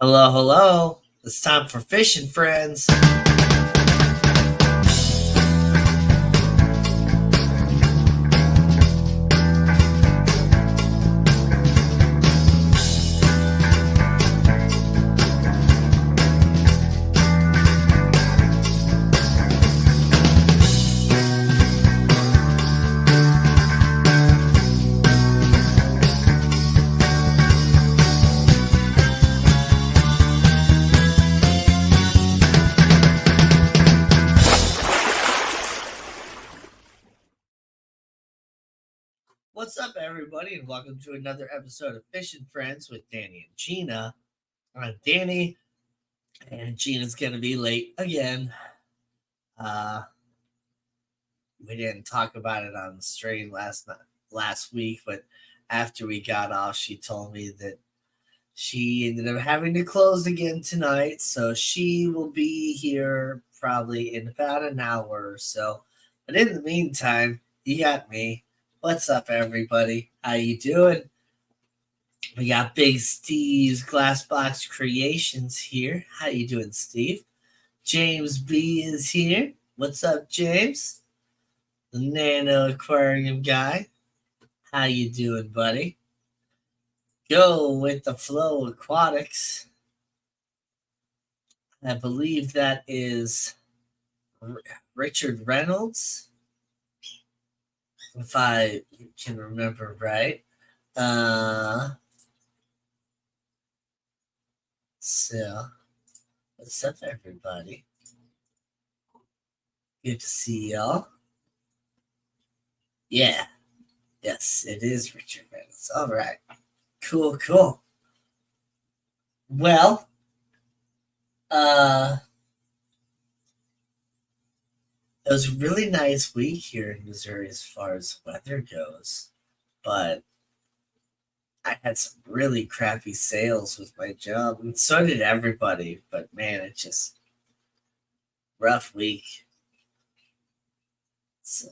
Hello, hello. It's time for fishing, friends. What's up, everybody, and welcome to another episode of Fishing Friends with Danny and Gina. I'm Danny, and Gina's gonna be late again. Uh, we didn't talk about it on the stream last week, but after we got off, she told me that she ended up having to close again tonight, so she will be here probably in about an hour or so. But in the meantime, you got me. What's up, everybody? How you doing? We got Big Steve's Glassbox Creations here. How you doing, Steve? James B is here. What's up, James? The Nano Aquarium guy. How you doing, buddy? Go with the Flow Aquatics. I believe that is Richard Reynolds, if I can remember right. So, what's up, everybody? Good to see y'all. Yeah. Yes, it is Richard Reynolds. All right. Cool. Well, it was a really nice week here in Missouri as far as weather goes, but I had some really crappy sales with my job, and so did everybody. But man, it's just rough week. So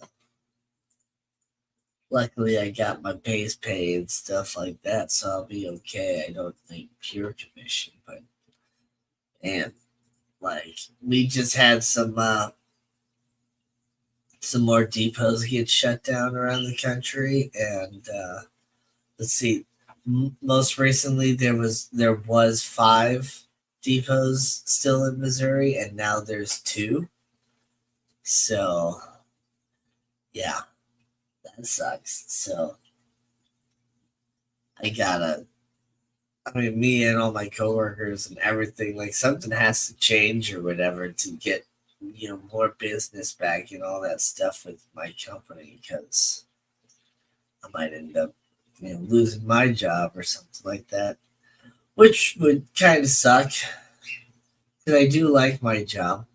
luckily, I got my base pay and stuff like that, so I'll be okay. I don't think pure commission, but man, like we just had some more depots get shut down around the country, and let's see. Most recently, there was 5 depots still in Missouri, and now there's 2. So, yeah, that sucks. So, me and all my coworkers and everything, like something has to change or whatever to get more business back and all that stuff with my company, because I might end up losing my job or something like that, which would kind of suck because I do like my job.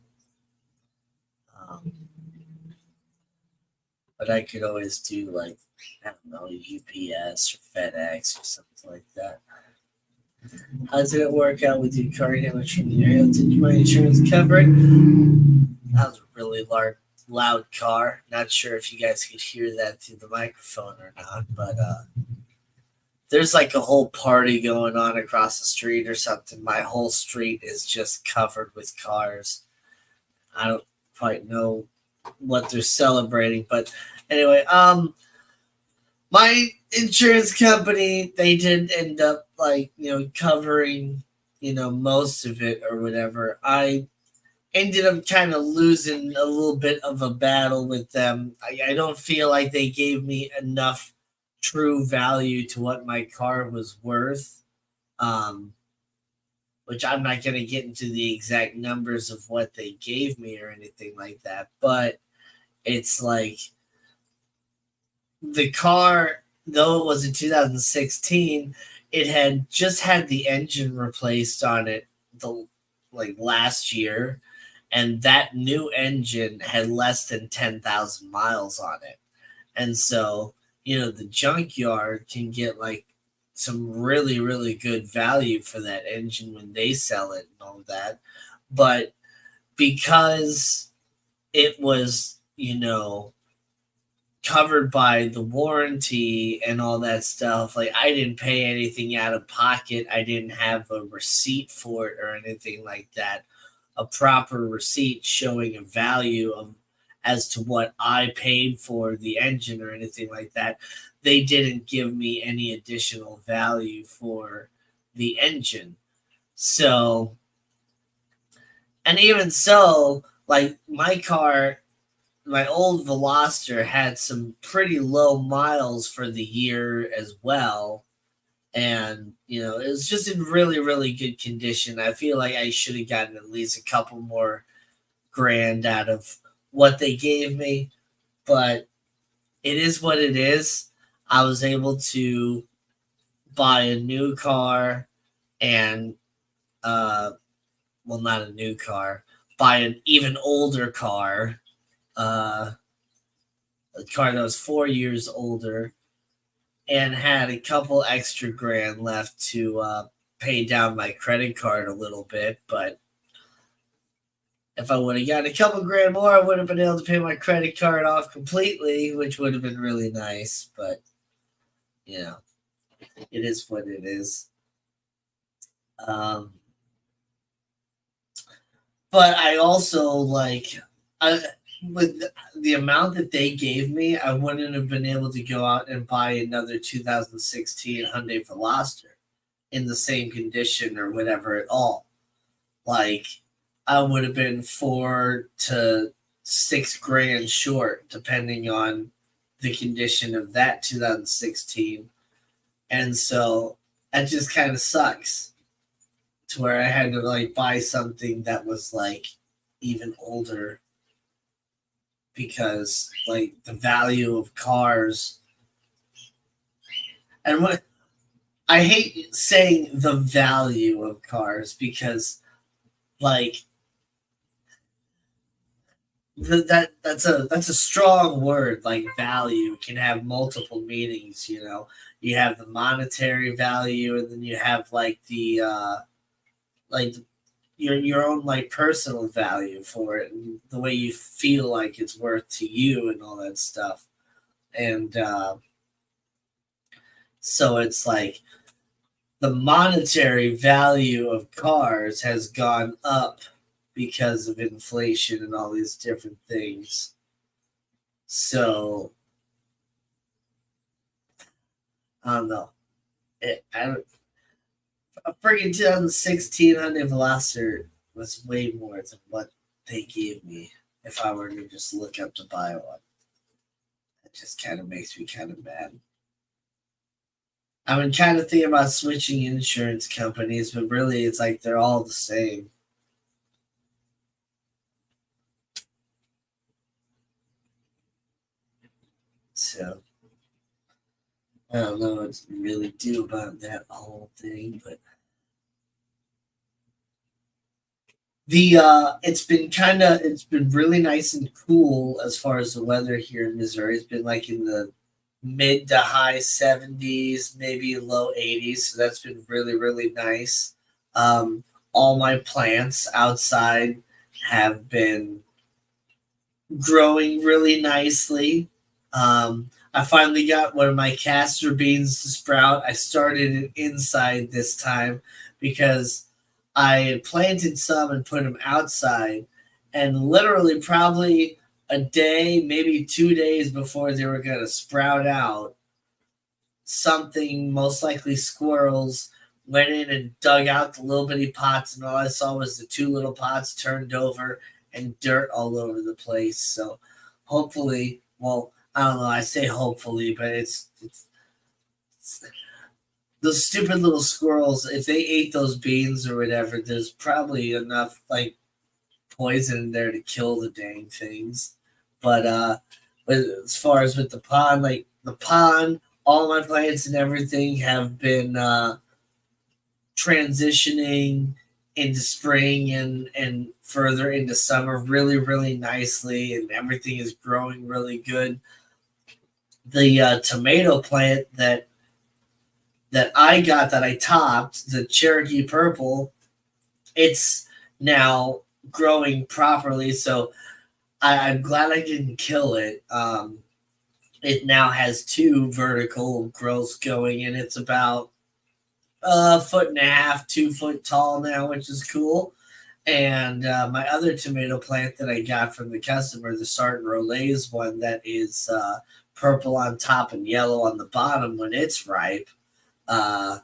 But I could always do, like, I don't know, UPS or FedEx or something like that. How did it work out with your car damage from your hail? Did my insurance cover it? That was a really loud car. Not sure if you guys could hear that through the microphone or not, but there's like a whole party going on across the street or something. My whole street is just covered with cars. I don't quite know what they're celebrating, but anyway, my insurance company, they did end up covering most of it or whatever. I ended up kind of losing a little bit of a battle with them. I don't feel like they gave me enough true value to what my car was worth, which I'm not going to get into the exact numbers of what they gave me or anything like that, but it's like the car, though it was in 2016, it had just had the engine replaced on it last year, and that new engine had less than 10,000 miles on it. And so, the junkyard can get like some really, really good value for that engine when they sell it and all that. But because it was, covered by the warranty and all that stuff. Like, I didn't pay anything out of pocket. I didn't have a receipt for it or anything like that. A proper receipt showing a value of as to what I paid for the engine or anything like that. They didn't give me any additional value for the engine. So, and even so, like my car, my old Veloster had some pretty low miles for the year as well. And, it was just in really, really good condition. I feel like I should have gotten at least a couple more grand out of what they gave me, but it is what it is. I was able to buy a new car and, well, not a new car, buy an even older car, a car that was 4 years older, and had a couple extra grand left to pay down my credit card a little bit. But if I would have gotten a couple grand more, I would have been able to pay my credit card off completely, which would have been really nice. But, it is what it is. But I also, with the amount that they gave me, I wouldn't have been able to go out and buy another 2016 Hyundai Veloster in the same condition or whatever at all. Like, I would have been 4 to 6 grand short, depending on the condition of that 2016. And so that just kind of sucks, to where I had to buy something that was even older, because the value of cars, and what I hate saying the value of cars, because that's a strong word. Value can have multiple meanings. You have the monetary value, and then you have the your own personal value for it, and the way you feel like it's worth to you and all that stuff. And so it's the monetary value of cars has gone up because of inflation and all these different things. So I don't know. A friggin' 2016 Hyundai Veloster was way more than what they gave me if I were to just look up to buy one. It just kind of makes me kind of mad. I've been kind of thinking about switching insurance companies, but really it's they're all the same. So I don't know what to really do about that whole thing, but it's been really nice and cool as far as the weather here in Missouri. It's been in the mid to high 70s, maybe low 80s. So that's been really, really nice. All my plants outside have been growing really nicely. I finally got one of my castor beans to sprout. I started it inside this time because I had planted some and put them outside, and literally probably a day, maybe 2 days before they were going to sprout out, something, most likely squirrels, went in and dug out the little bitty pots, and all I saw was the 2 little pots turned over and dirt all over the place. So hopefully, well, I don't know, I say hopefully, but it's those stupid little squirrels, if they ate those beans or whatever, there's probably enough poison in there to kill the dang things. But as far as with the pond, all my plants and everything have been transitioning into spring and further into summer really, really nicely, and everything is growing really good. The tomato plant that I got, that I topped, the Cherokee Purple, it's now growing properly. So I'm glad I didn't kill it. it now has 2 vertical growths going, and it's about a foot and a half, 2 foot tall now, which is cool. And my other tomato plant that I got from the customer, the Sarton Rolais one, that is purple on top and yellow on the bottom when it's ripe. Uh,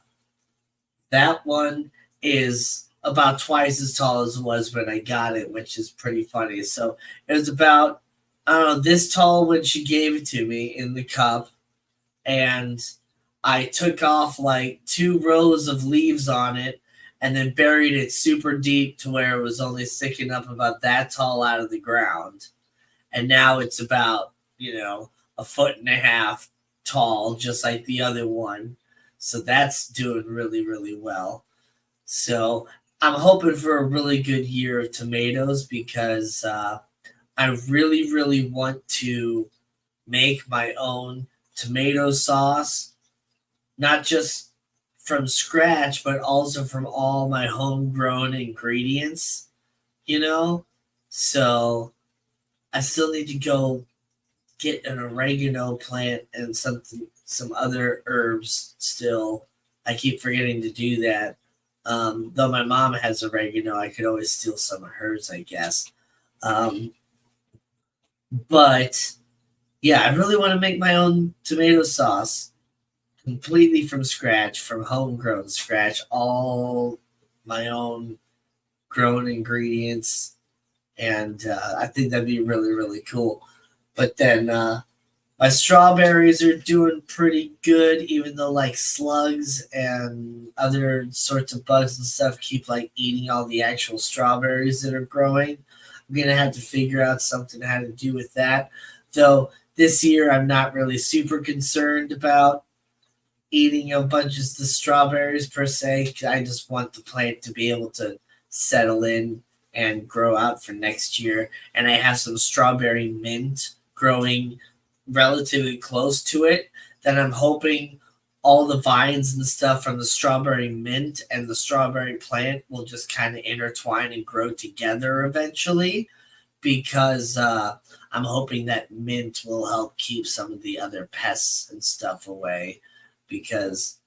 that one is about twice as tall as it was when I got it, which is pretty funny. So it was about, I don't know, this tall when she gave it to me in the cup. And I took off like 2 rows of leaves on it and then buried it super deep to where it was only sticking up about that tall out of the ground. And now it's about, a foot and a half tall, just like the other one. So that's doing really, really well. So I'm hoping for a really good year of tomatoes because I really, really want to make my own tomato sauce, not just from scratch, but also from all my homegrown ingredients, you know? So I still need to go get an oregano plant and some other herbs still. I keep forgetting to do that. Though my mom has oregano, I could always steal some of hers, I guess. Um, but yeah, I really want to make my own tomato sauce completely from scratch, from homegrown scratch, all my own grown ingredients. And I think that'd be really, really cool. But then my strawberries are doing pretty good, even though like slugs and other sorts of bugs and stuff keep like eating all the actual strawberries that are growing. I'm gonna have to figure out something how to do with that. Though this year I'm not really super concerned about eating a bunch of the strawberries per se. I just want the plant to be able to settle in and grow out for next year. And I have some strawberry mint growing relatively close to it that I'm hoping all the vines and stuff from the strawberry mint and the strawberry plant will just kind of intertwine and grow together eventually because I'm hoping that mint will help keep some of the other pests and stuff away because,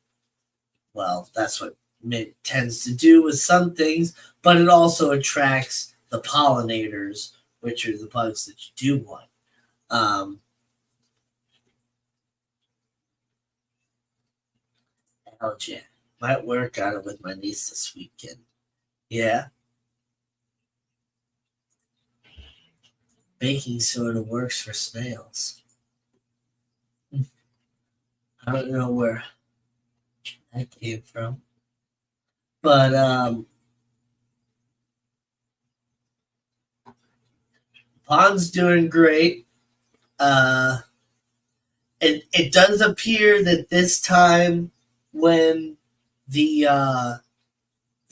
well, that's what mint tends to do with some things, but it also attracts the pollinators, which are the bugs that you do want. Hell yeah. Might work on it with my niece this weekend. Yeah. Baking soda works for snails. I don't know where that came from. But Pond's doing great. It does appear that this time when the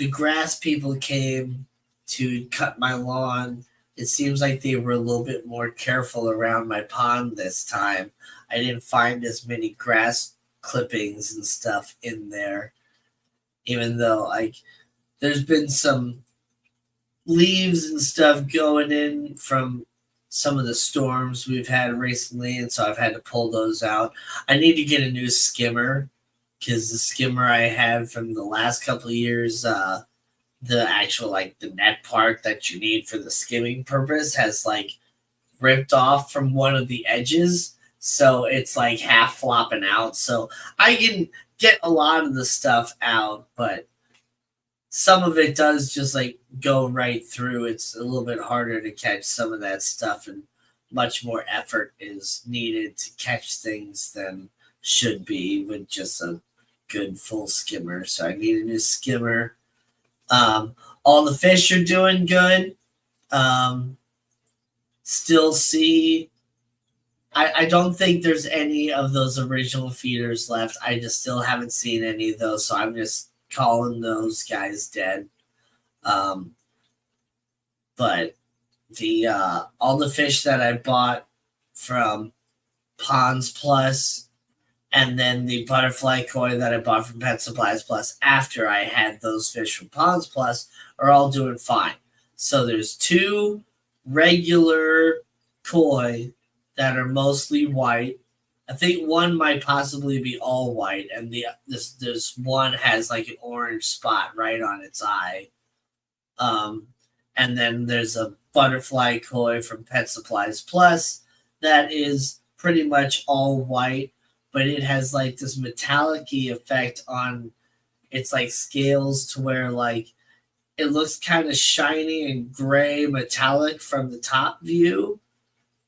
grass people came to cut my lawn, it seems like they were a little bit more careful around my pond this time. I didn't find as many grass clippings and stuff in there, even though like there's been some leaves and stuff going in from some of the storms we've had recently, and so I've had to pull those out. I need to get a new skimmer because the skimmer I had from the last couple of years, the actual like the net part that you need for the skimming purpose has like ripped off from one of the edges, so it's like half flopping out. So I can get a lot of the stuff out, but some of it does just like go right through. It's a little bit harder to catch some of that stuff, and much more effort is needed to catch things than should be with just a good full skimmer. So I need a new skimmer. All the fish are doing good. Still see. I don't think there's any of those original feeders left. I just still haven't seen any of those, so I'm just calling those guys dead. But the all the fish that I bought from Ponds Plus and then the butterfly koi that I bought from Pet Supplies Plus after I had those fish from Ponds Plus are all doing fine. So there's 2 regular koi that are mostly white, I think one might possibly be all white, and this one has like an orange spot right on its eye. Um, and then there's a butterfly koi from Pet Supplies Plus that is pretty much all white, but it has like this metallic-y effect on its like scales to where like it looks kind of shiny and gray metallic from the top view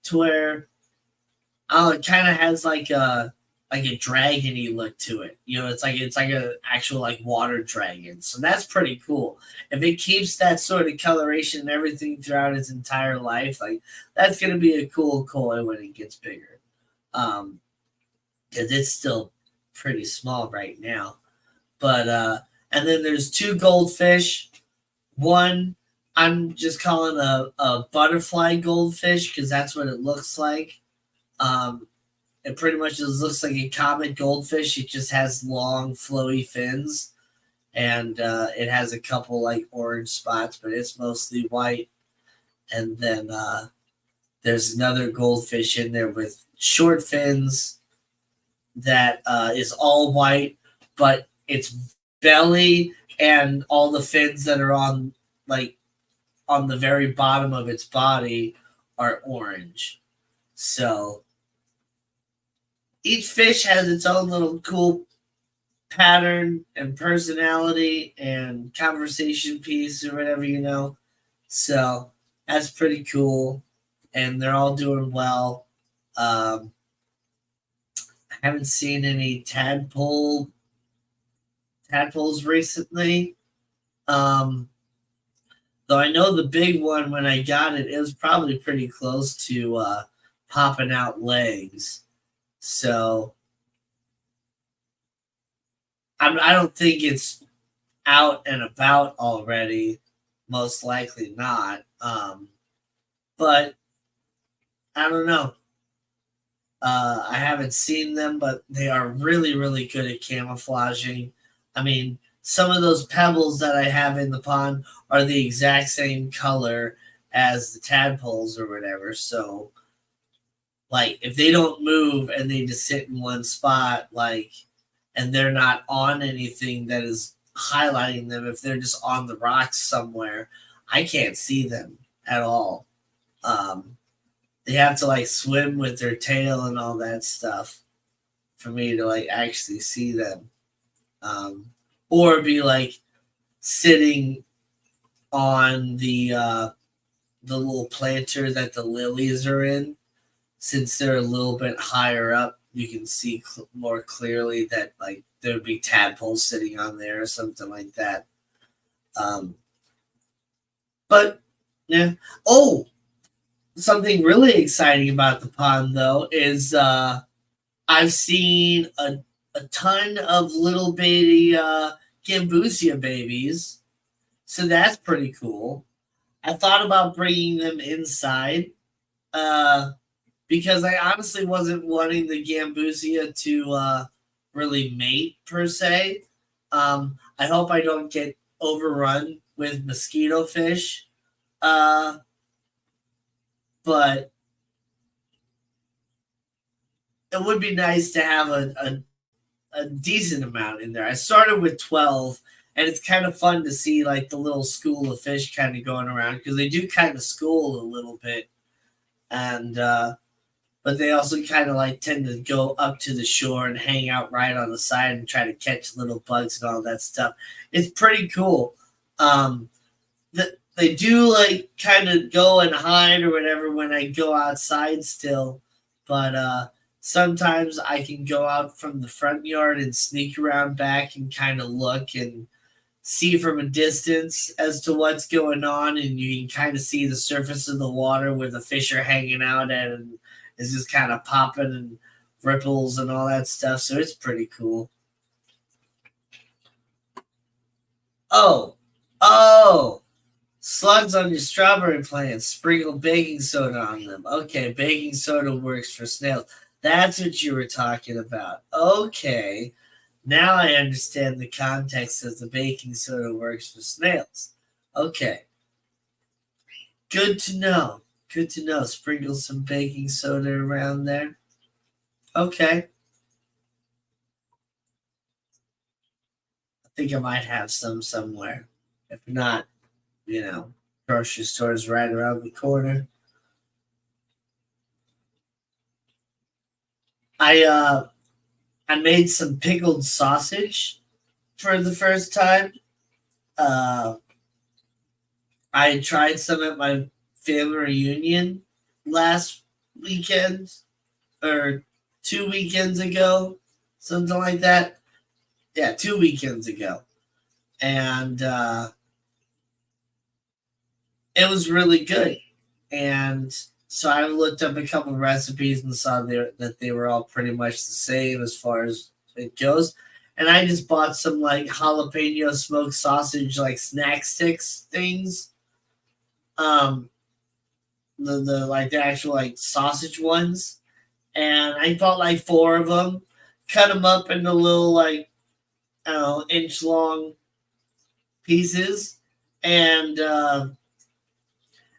to where it kind of has like a dragony look to it. You know, it's like a actual like water dragon. So that's pretty cool. If it keeps that sort of coloration and everything throughout its entire life, like that's gonna be a cool koi when it gets bigger. Because it's still pretty small right now. But and then there's two goldfish. One I'm just calling a butterfly goldfish because that's what it looks like. It pretty much just looks like a common goldfish. It just has long, flowy fins, and it has a couple like orange spots, but it's mostly white. And then there's another goldfish in there with short fins that is all white, but its belly and all the fins that are on the very bottom of its body are orange. So each fish has its own little cool pattern and personality and conversation piece or whatever, you know. So that's pretty cool. And they're all doing well. I haven't seen any tadpoles recently. Though I know the big one, when I got it, it was probably pretty close to popping out legs. So I don't think it's out and about already. Most likely not. But I don't know. I haven't seen them, but they are really, really good at camouflaging. I mean, some of those pebbles that I have in the pond are the exact same color as the tadpoles or whatever. So, like, if they don't move and they just sit in one spot, like, and they're not on anything that is highlighting them, if they're just on the rocks somewhere, I can't see them at all. They have to like swim with their tail and all that stuff for me to like actually see them, or be like sitting on the little planter that the lilies are in. Since they're a little bit higher up, you can see more clearly that like there would be tadpoles sitting on there or something like that. But yeah. Oh, something really exciting about the pond though is I've seen a ton of little baby gambusia babies, so that's pretty cool. I thought about bringing them inside because I honestly wasn't wanting the gambusia to really mate per se. I hope I don't get overrun with mosquito fish. But it would be nice to have a decent amount in there. I started with 12, and it's kind of fun to see like the little school of fish kind of going around because they do kind of school a little bit. And but they also kind of like tend to go up to the shore and hang out right on the side and try to catch little bugs and all that stuff. It's pretty cool. They do like kind of go and hide or whatever when I go outside still, but sometimes I can go out from the front yard and sneak around back and kind of look and see from a distance as to what's going on, and you can kind of see the surface of the water where the fish are hanging out at, and it's just kind of popping and ripples and all that stuff. So it's pretty cool. Oh, slugs on your strawberry plants. Sprinkle baking soda on them. Okay, baking soda works for snails. That's what you were talking about. Okay. Now I understand the context of the baking soda works for snails. Okay. Good to know. Good to know. Sprinkle some baking soda around there. Okay. I think I might have some somewhere. If not, grocery store's right around the corner. I made some pickled sausage for the first time. Uh, I tried some at my family reunion last weekend or 2 weekends ago, something like that. Yeah, 2 weekends ago, and it was really good. And so I looked up a couple recipes and saw that they were all pretty much the same as far as it goes. And I just bought some like jalapeno smoked sausage, like snack sticks things. Um, the like the actual like sausage ones, and I bought like four of them, cut them up into little like I don't know inch long pieces, and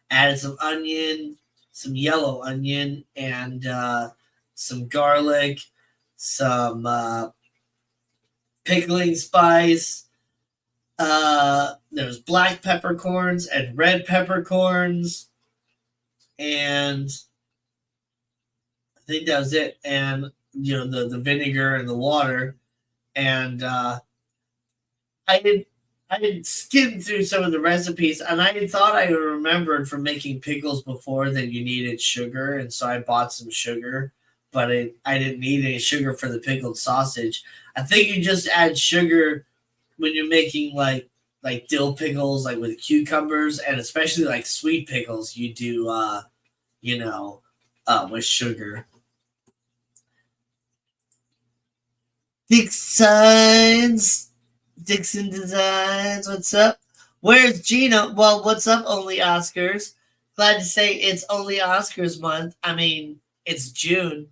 added some onion, some yellow onion, and some garlic, some pickling spice. There's black peppercorns and red peppercorns, and I think that was it. And the vinegar and the water, and I did I had skimmed through some of the recipes, and I thought I remembered from making pickles before that you needed sugar, and so I bought some sugar, but I didn't need any sugar for the pickled sausage. I think you just add sugar when you're making like dill pickles, like with cucumbers, and especially like sweet pickles. You do, with sugar. Dixon's Dixon Designs, what's up? Where's Gina? Well, what's up, Only Oscars? Glad to say it's Only Oscars month. I mean, it's June.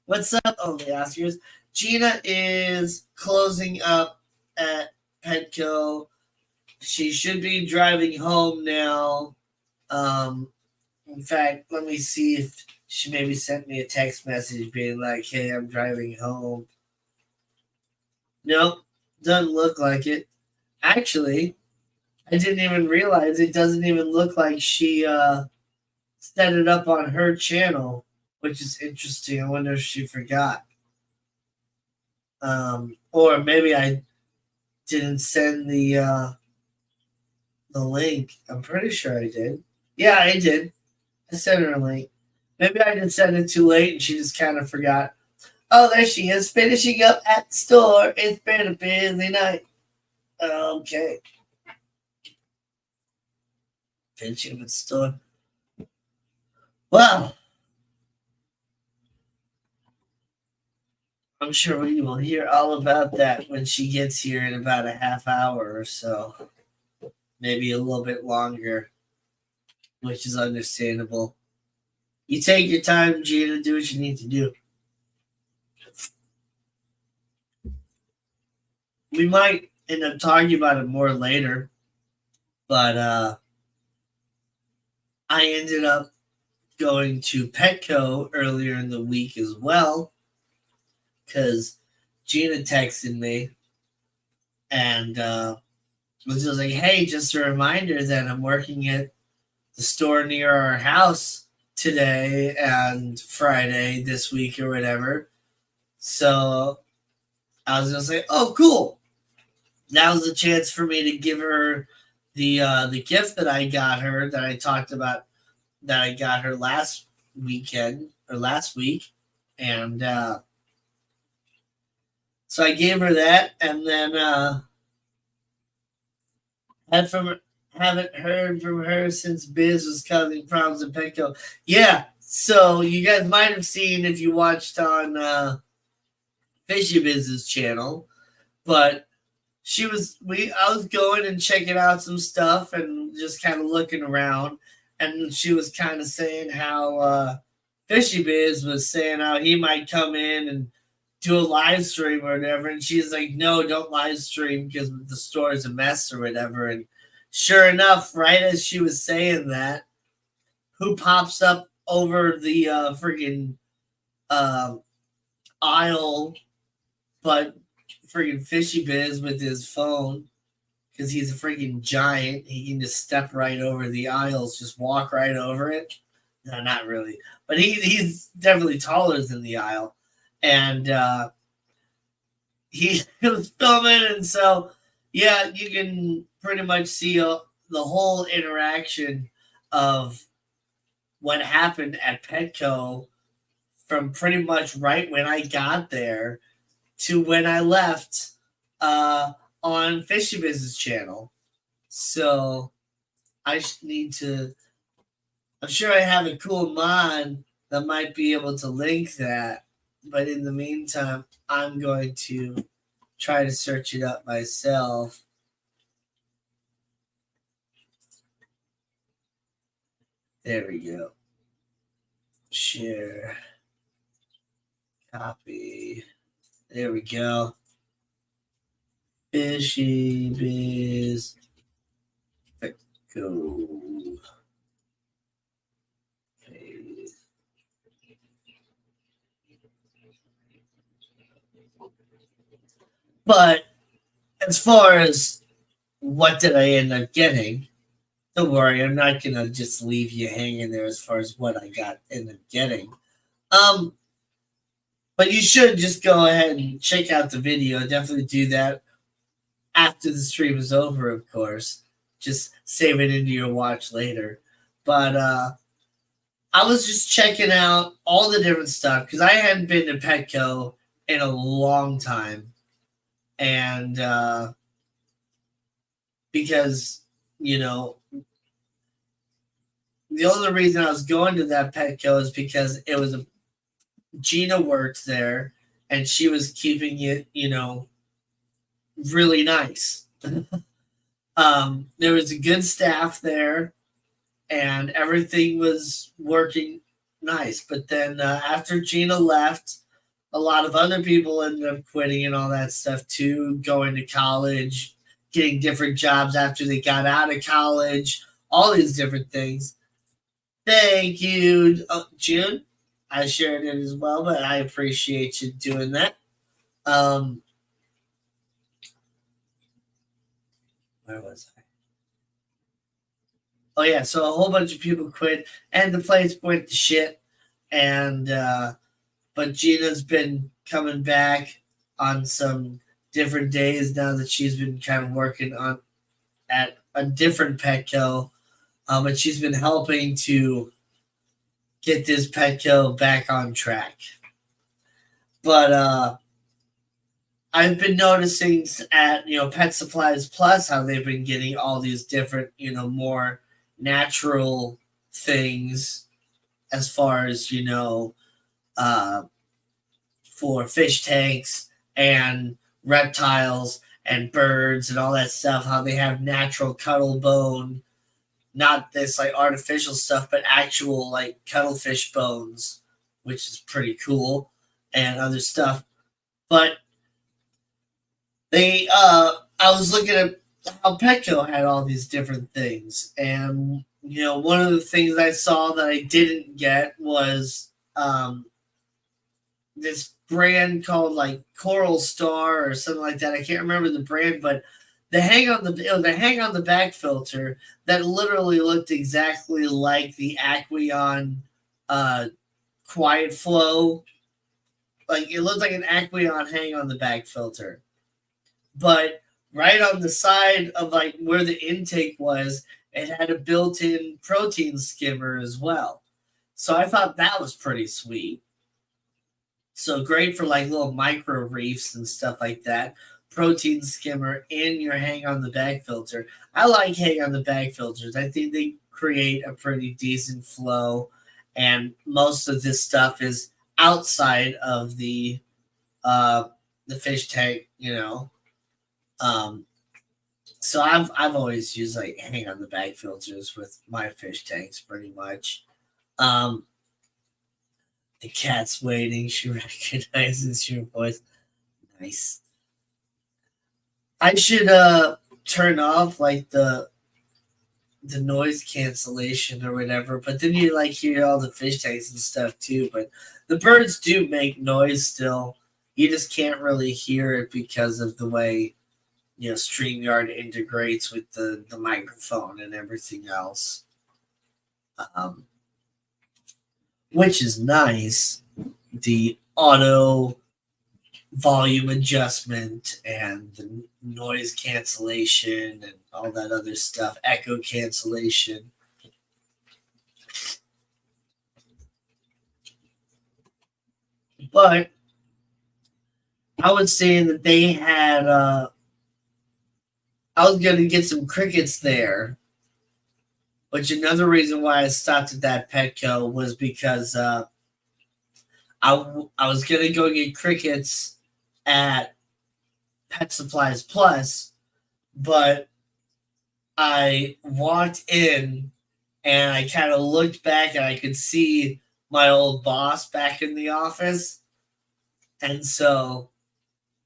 What's up, Only Oscars? Gina is closing up at Petco. She should be driving home now. In fact, let me see if she maybe sent me a text message being like, hey, I'm driving home. Nope, doesn't look like it. Actually, I didn't even realize it doesn't even look like she set it up on her channel, which is interesting. I wonder if she forgot. Or maybe I didn't send the link. I'm pretty sure I did. Yeah, I did. I sent her a link. Maybe I didn't send it too late and she just kind of forgot. Oh, there she is, finishing up at the store. It's been a busy night. Okay. Finishing up at the store. Well, I'm sure we will hear all about that when she gets here in about a half hour or so. Maybe a little bit longer, which is understandable. You take your time, Gina, do what you need to do. We might end up talking about it more later, but I ended up going to Petco earlier in the week as well because Gina texted me and was just like, hey, just a reminder that I'm working at the store near our house today and Friday this week or whatever. So I was just like, oh, cool. That was a chance for me to give her the gift that I got her that I talked about that I got her last weekend or last week. And so I gave her that, and then haven't heard from her since Biz was causing problems in Petco. Yeah, so you guys might have seen if you watched on Fishy Biz's channel, but I was going and checking out some stuff and just kind of looking around, and she was kind of saying how Fishy Biz was saying how he might come in and do a live stream or whatever, and she's like, no, don't live stream because the store is a mess or whatever. And sure enough, right as she was saying that, who pops up over the freaking aisle, but freaking Fishy Biz with his phone, because he's a freaking giant. He can just step right over the aisles, just walk right over it. No, not really, but he's definitely taller than the aisle, and he was filming, and so yeah, you can pretty much see the whole interaction of what happened at Petco from pretty much right when I got there to when I left on Fishy Business channel. So I need to. I'm sure I have a cool mod that might be able to link that, but in the meantime, I'm going to try to search it up myself. There we go. Share. Copy. There we go. Fishy Biz. Go. But as far as what did I end up getting, don't worry, I'm not gonna just leave you hanging there as far as what I got ended up getting. But you should just go ahead and check out the video. Definitely do that after the stream is over, of course. Just save it into your watch later. But I was just checking out all the different stuff because I hadn't been to Petco in a long time. And because, the only reason I was going to that Petco is because it was Gina worked there and she was keeping it, really nice. There was a good staff there and everything was working nice. But then after Gina left, a lot of other people ended up quitting and all that stuff too, going to college, getting different jobs after they got out of college, all these different things. Thank you, June. I shared it as well, but I appreciate you doing that. Where was I? Oh yeah, so a whole bunch of people quit, and the place went to shit. And but Gina's been coming back on some different days now that she's been kind of working on at a different Petco, but she's been helping to get this Petco back on track. But I've been noticing at Pet Supplies Plus how they've been getting all these different more natural things as far as for fish tanks and reptiles and birds and all that stuff, how they have natural cuddle bone, not this like artificial stuff, but actual like cuttlefish bones, which is pretty cool, and other stuff. But I was looking at how Petco had all these different things, and one of the things I saw that I didn't get was this brand called like Coral Star or something like that. I can't remember the brand, but the hang on the back filter that literally looked exactly like the Aqueon Quiet Flow. Like it looked like an Aqueon hang on the back filter. But right on the side of like where the intake was, it had a built-in protein skimmer as well. So I thought that was pretty sweet. So great for like little micro reefs and stuff like that. Protein skimmer in your hang on the bag filter. I like hang on the bag filters. I think they create a pretty decent flow, and most of this stuff is outside of the fish tank, So I've always used like hang on the bag filters with my fish tanks pretty much. The cat's waiting. She recognizes your voice. Nice. I should turn off like the the noise cancellation or whatever, but then you like hear all the fish tanks and stuff too. But the birds do make noise still. You just can't really hear it because of the way Streamyard integrates with the microphone and everything else, um, which is nice. The auto volume adjustment and the noise cancellation and all that other stuff, echo cancellation. But I was saying that they had, I was going to get some crickets there, which another reason why I stopped at that Petco was because I was going to go get crickets at Pet Supplies Plus, but I walked in and I kind of looked back and I could see my old boss back in the office. And so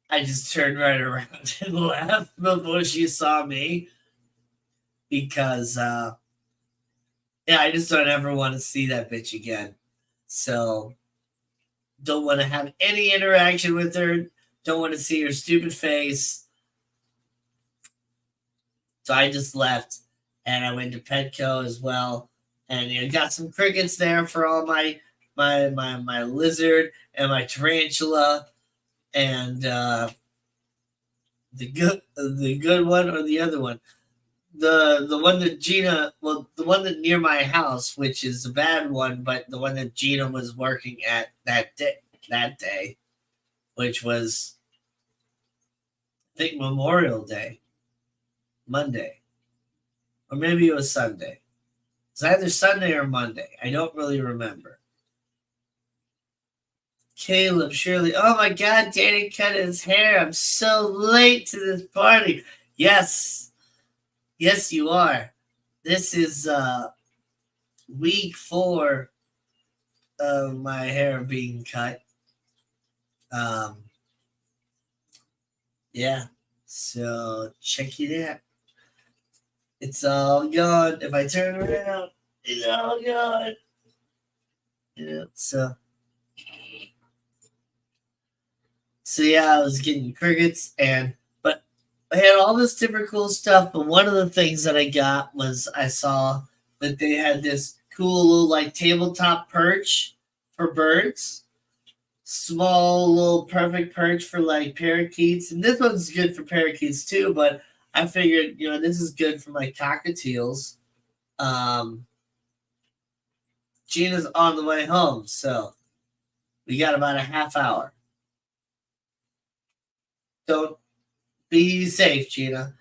I just turned right around and left before she saw me because, yeah, I just don't ever want to see that bitch again. So don't want to have any interaction with her. Don't want to see her stupid face. So I just left and I went to Petco as well. And got some crickets there for all my lizard and my tarantula and the good one or the other one. The one that Gina, well, the one that near my house, which is a bad one, but the one that Gina was working at that day, which was, I think, Memorial Day, Monday, or maybe it was Sunday. It's either Sunday or Monday. I don't really remember. Caleb, Shirley. Oh my God, Danny cut his hair. I'm so late to this party. Yes. Yes, you are. This is week 4 of my hair being cut. Yeah. So check it out. It's all gone. If I turn around, it's all gone. So yeah, I was getting crickets but I had all this different cool stuff. But one of the things that I got was I saw that they had this cool little like tabletop perch for birds. Small little perfect perch for like parakeets. And this one's good for parakeets too, but I figured, this is good for my cockatiels. Gina's on the way home, so we got about a half hour. Don't be safe, Gina.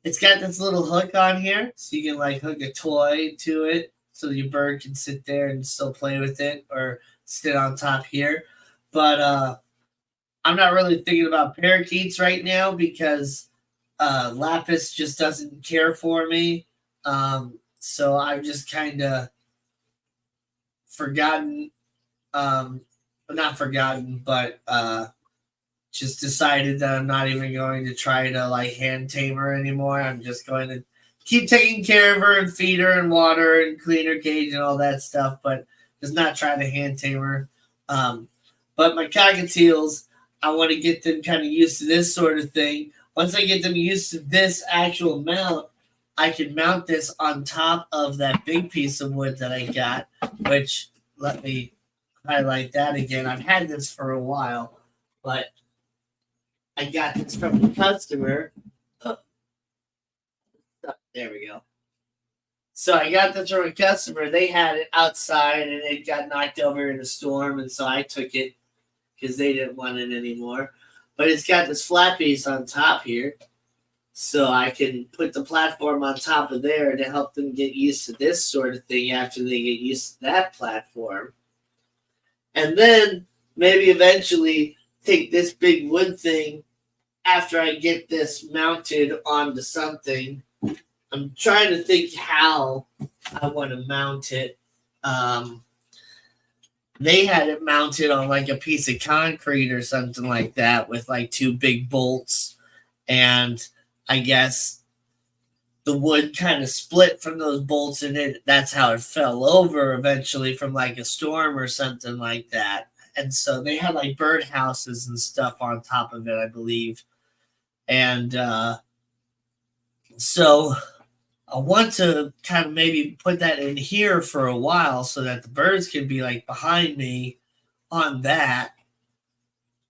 It's got this little hook on here, so you can like hook a toy to it so your bird can sit there and still play with it or sit on top here. But I'm not really thinking about parakeets right now because Lapis just doesn't care for me. So I've just kind of forgotten, not forgotten, but just decided that I'm not even going to try to like hand tame her anymore. I'm just going to keep taking care of her and feed her and water and clean her cage and all that stuff, but just not trying to hand tame her. But my cockatiels, I want to get them kind of used to this sort of thing. Once I get them used to this actual mount, I can mount this on top of that big piece of wood that I got, which, let me highlight that again. I've had this for a while, but I got this from the customer. Oh, there we go. So I got this from a customer. They had it outside and it got knocked over in a storm, and so I took it because they didn't want it anymore. But it's got this flat piece on top here, so I can put the platform on top of there to help them get used to this sort of thing after they get used to that platform. And then maybe eventually take this big wood thing after I get this mounted onto something. I'm trying to think how I want to mount it. They had it mounted on like a piece of concrete or something like that with like 2 big bolts. And I guess the wood kind of split from those bolts, and that's how it fell over eventually from like a storm or something like that. And so they had like bird houses and stuff on top of it, I believe. And so I want to kind of maybe put that in here for a while so that the birds can be like behind me on that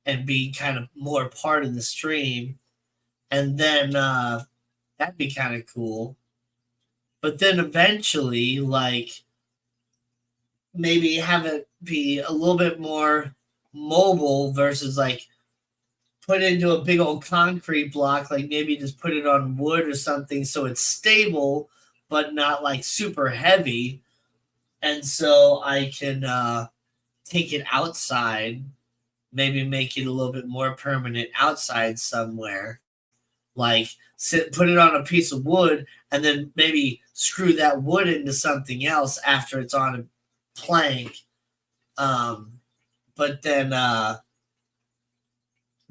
and be kind of more part of the stream. And then that'd be kind of cool. But then eventually, like, maybe have it be a little bit more mobile versus like put into a big old concrete block, like maybe just put it on wood or something so it's stable but not like super heavy. And so I can take it outside, maybe make it a little bit more permanent outside somewhere, like put it on a piece of wood and then maybe screw that wood into something else after it's on a plank. But then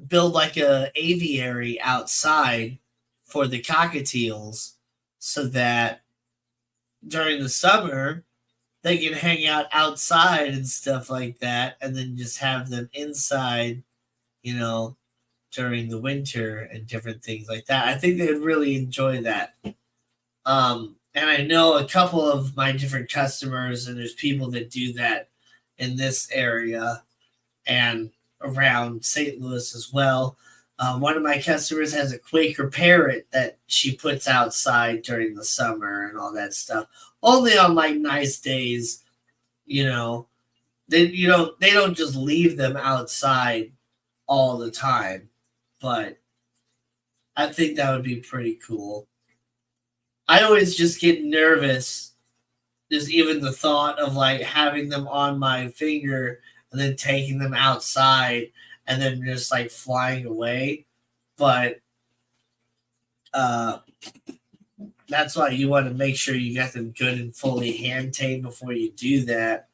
build like a aviary outside for the cockatiels so that during the summer they can hang out outside and stuff like that, and then just have them inside, during the winter and different things like that. I think they'd really enjoy that. And I know a couple of my different customers, and there's people that do that in this area and around St. Louis as well. One of my customers has a Quaker parrot that she puts outside during the summer and all that stuff. Only on like nice days, they don't just leave them outside all the time. But I think that would be pretty cool. I always just get nervous, just even the thought of like having them on my finger and then taking them outside and then just like flying away. But that's why you want to make sure you got them good and fully hand tamed before you do that.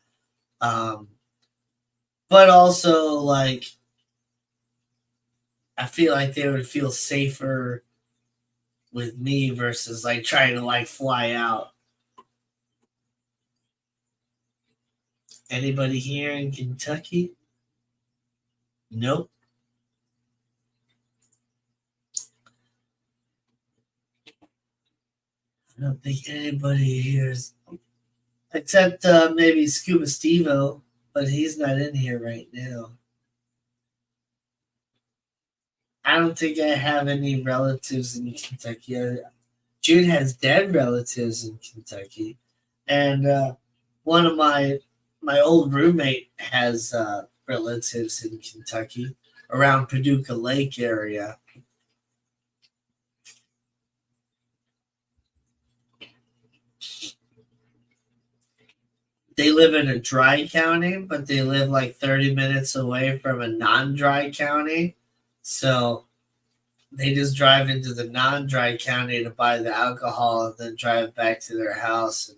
But also, like, I feel like they would feel safer with me versus like trying to like fly out. Anybody here in Kentucky? Nope. I don't think anybody here is, except maybe Scuba Stevo, but he's not in here right now. I don't think I have any relatives in Kentucky. June has dead relatives in Kentucky, and one of my old roommate has relatives in Kentucky around Paducah Lake area. They live in a dry county, but they live like 30 minutes away from a non-dry county. So they just drive into the non-dry county to buy the alcohol and then drive back to their house and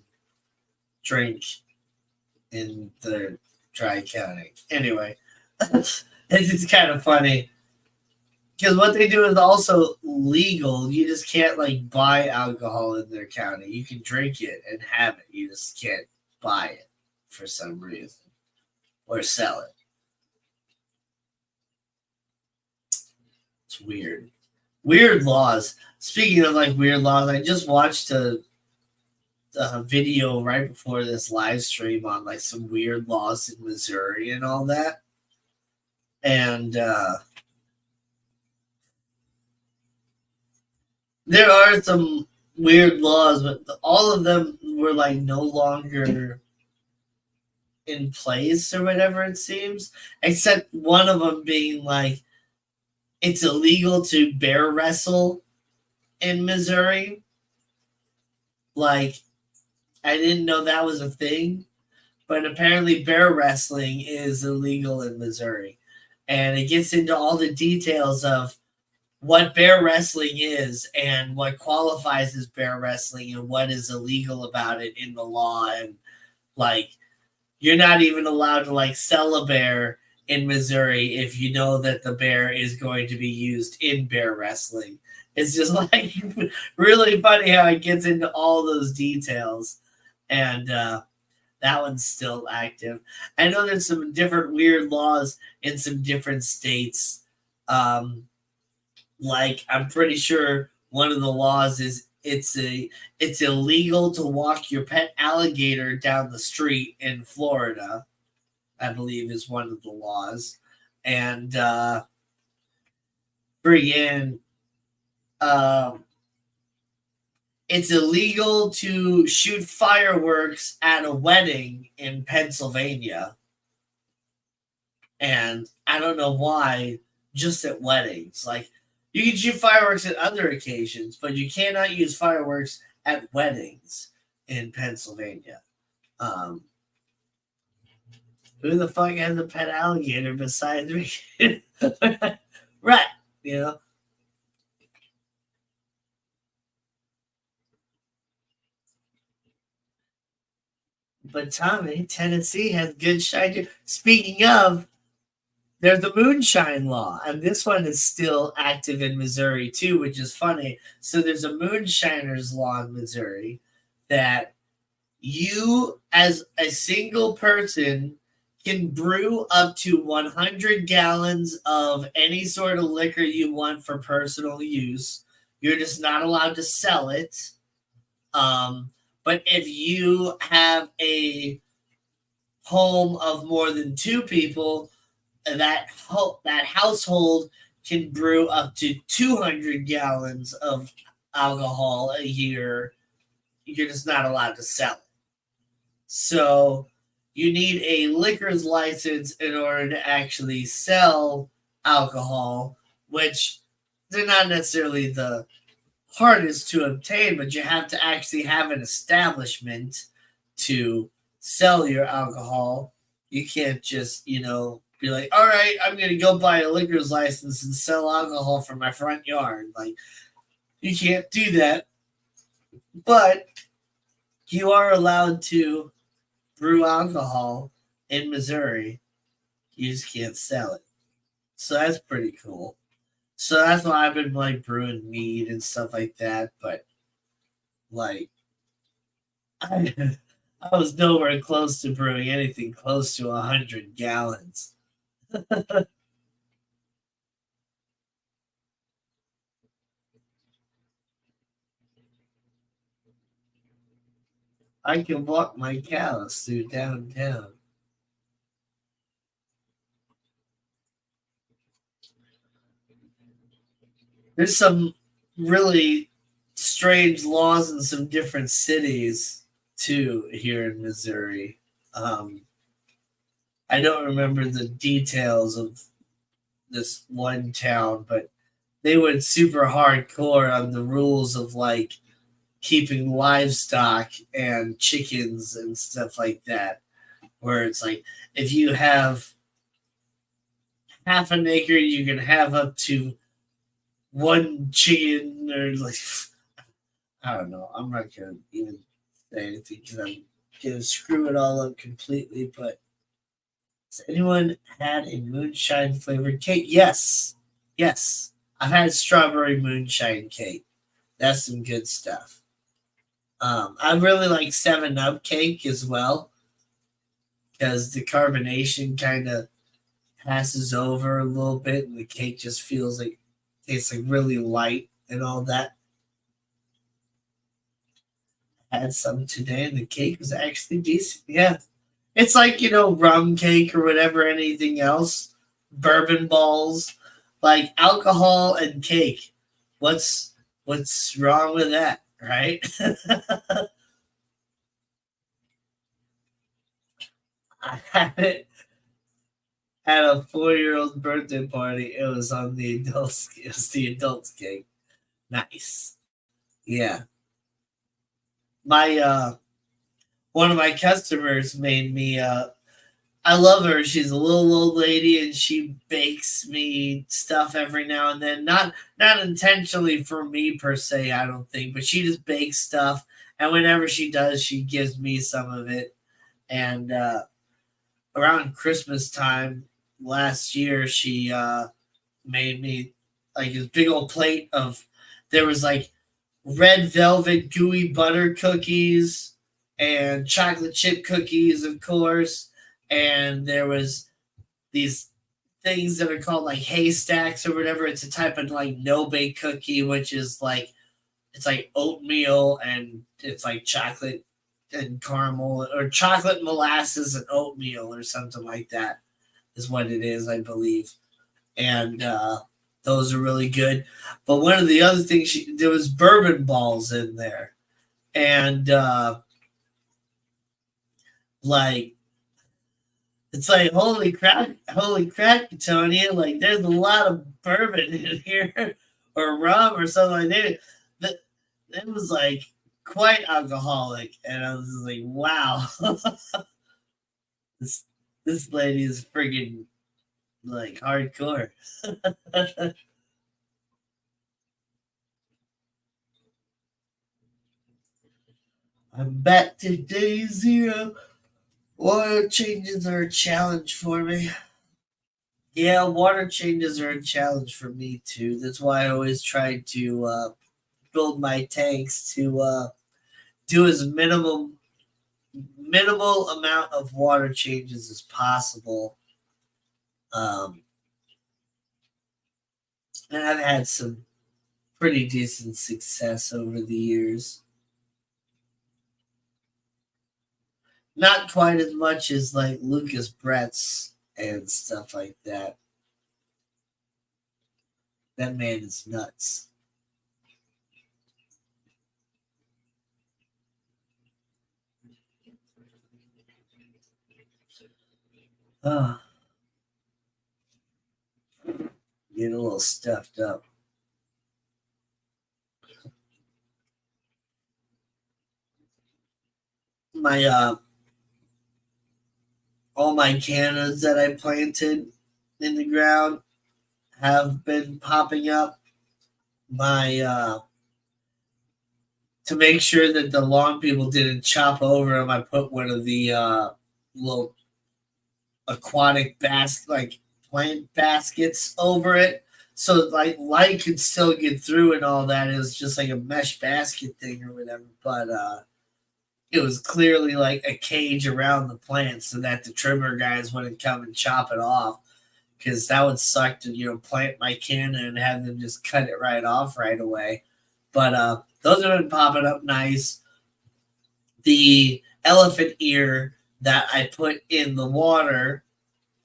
drink in the dry county. Anyway, it's just kind of funny because what they do is also legal. You just can't like buy alcohol in their county. You can drink it and have it. You just can't buy it for some reason or sell it. It's weird. Weird laws. Speaking of like weird laws, I just watched a video right before this live stream on like some weird laws in Missouri and all that. And there are some weird laws, but all of them were like no longer in place or whatever it seems, except one of them being like it's illegal to bear wrestle in Missouri. Like, I didn't know that was a thing, but apparently bear wrestling is illegal in Missouri. And it gets into all the details of what bear wrestling is and what qualifies as bear wrestling and what is illegal about it in the law. And like, you're not even allowed to like sell a bear in Missouri if you know that the bear is going to be used in bear wrestling. It's just like really funny how it gets into all those details. And that one's still active. I know there's some different weird laws in some different states. Um, like I'm pretty sure one of the laws is it's illegal to walk your pet alligator down the street in Florida. I believe is one of the laws, and friggin' um, it's illegal to shoot fireworks at a wedding in Pennsylvania. And I don't know why, just at weddings. Like, you can shoot fireworks at other occasions, but you cannot use fireworks at weddings in Pennsylvania. Um, who the fuck has a pet alligator besides me? Right, you know? But Tommy, Tennessee has good shine too. Speaking of, there's the moonshine law, and this one is still active in Missouri too, which is funny. So there's a moonshiners law in Missouri that you, as a single person, can brew up to 100 gallons of any sort of liquor you want for personal use. You're just not allowed to sell it. But if you have a home of more than two people, that household can brew up to 200 gallons of alcohol a year. You're just not allowed to sell it. So you need a liquor's license in order to actually sell alcohol, which they're not necessarily the hardest to obtain, but you have to actually have an establishment to sell your alcohol. You can't just, be like, all right, I'm going to go buy a liquor's license and sell alcohol from my front yard. Like, you can't do that. But you are allowed to brew alcohol in Missouri. You just can't sell it. So that's pretty cool. So that's why I've been like brewing mead and stuff like that. But like, I was nowhere close to brewing anything close to 100 gallons. I can walk my cows through downtown. There's some really strange laws in some different cities too here in Missouri. Um, I don't remember the details of this one town, but they went super hardcore on the rules of like keeping livestock and chickens and stuff like that. Where it's like if you have half an acre, you can have up to one chicken or like I don't know. I'm not gonna even say anything because I'm gonna screw it all up completely. But has anyone had a moonshine flavored cake? Yes, yes. I've had strawberry moonshine cake. That's some good stuff. I really like 7 Up cake as well because the carbonation kind of passes over a little bit and the cake just feels like it's like really light and all that. Had some today and the cake was actually decent. Yeah. It's like, rum cake or whatever, anything else. Bourbon balls, like alcohol and cake. What's wrong with that, right? I had it at a 4-year-old birthday party. It was on the adults. It was the adults cake. Nice. Yeah. My one of my customers made me I love her. She's a little old lady and she bakes me stuff every now and then. Not intentionally for me per se, I don't think, but she just bakes stuff and whenever she does, she gives me some of it. And around Christmas time last year, she made me like this big old plate of there was like red velvet gooey butter cookies and chocolate chip cookies, of course. And there was these things that are called like haystacks or whatever. It's a type of like no bake cookie, which is like it's like oatmeal and it's like chocolate and caramel or chocolate molasses and oatmeal or something like that is what it is, I believe. And those are really good. But one of the other things there was bourbon balls in there, and like it's like holy crap, Tonya! Like there's a lot of bourbon in here, or rum, or something like that. It was like quite alcoholic, and I was just like, wow, this this lady is friggin' like hardcore. I'm back to day zero. Water changes are a challenge for me. Yeah, water changes are a challenge for me too. That's why I always try to build my tanks to do as minimal amount of water changes as possible. Um, and I've had some pretty decent success over the years. Not quite as much as like Lucas Bretz and stuff like that. That man is nuts. Ah, getting a little stuffed up. My all my cannas that I planted in the ground have been popping up. My to make sure that the lawn people didn't chop over them, I put one of the little aquatic like plant baskets over it, so like light could still get through and all that. It was just like a mesh basket thing or whatever, but it was clearly like a cage around the plant so that the trimmer guys wouldn't come and chop it off, because that would suck to plant my canna and have them just cut it right off right away. But those have been popping up nice. The elephant ear that I put in the water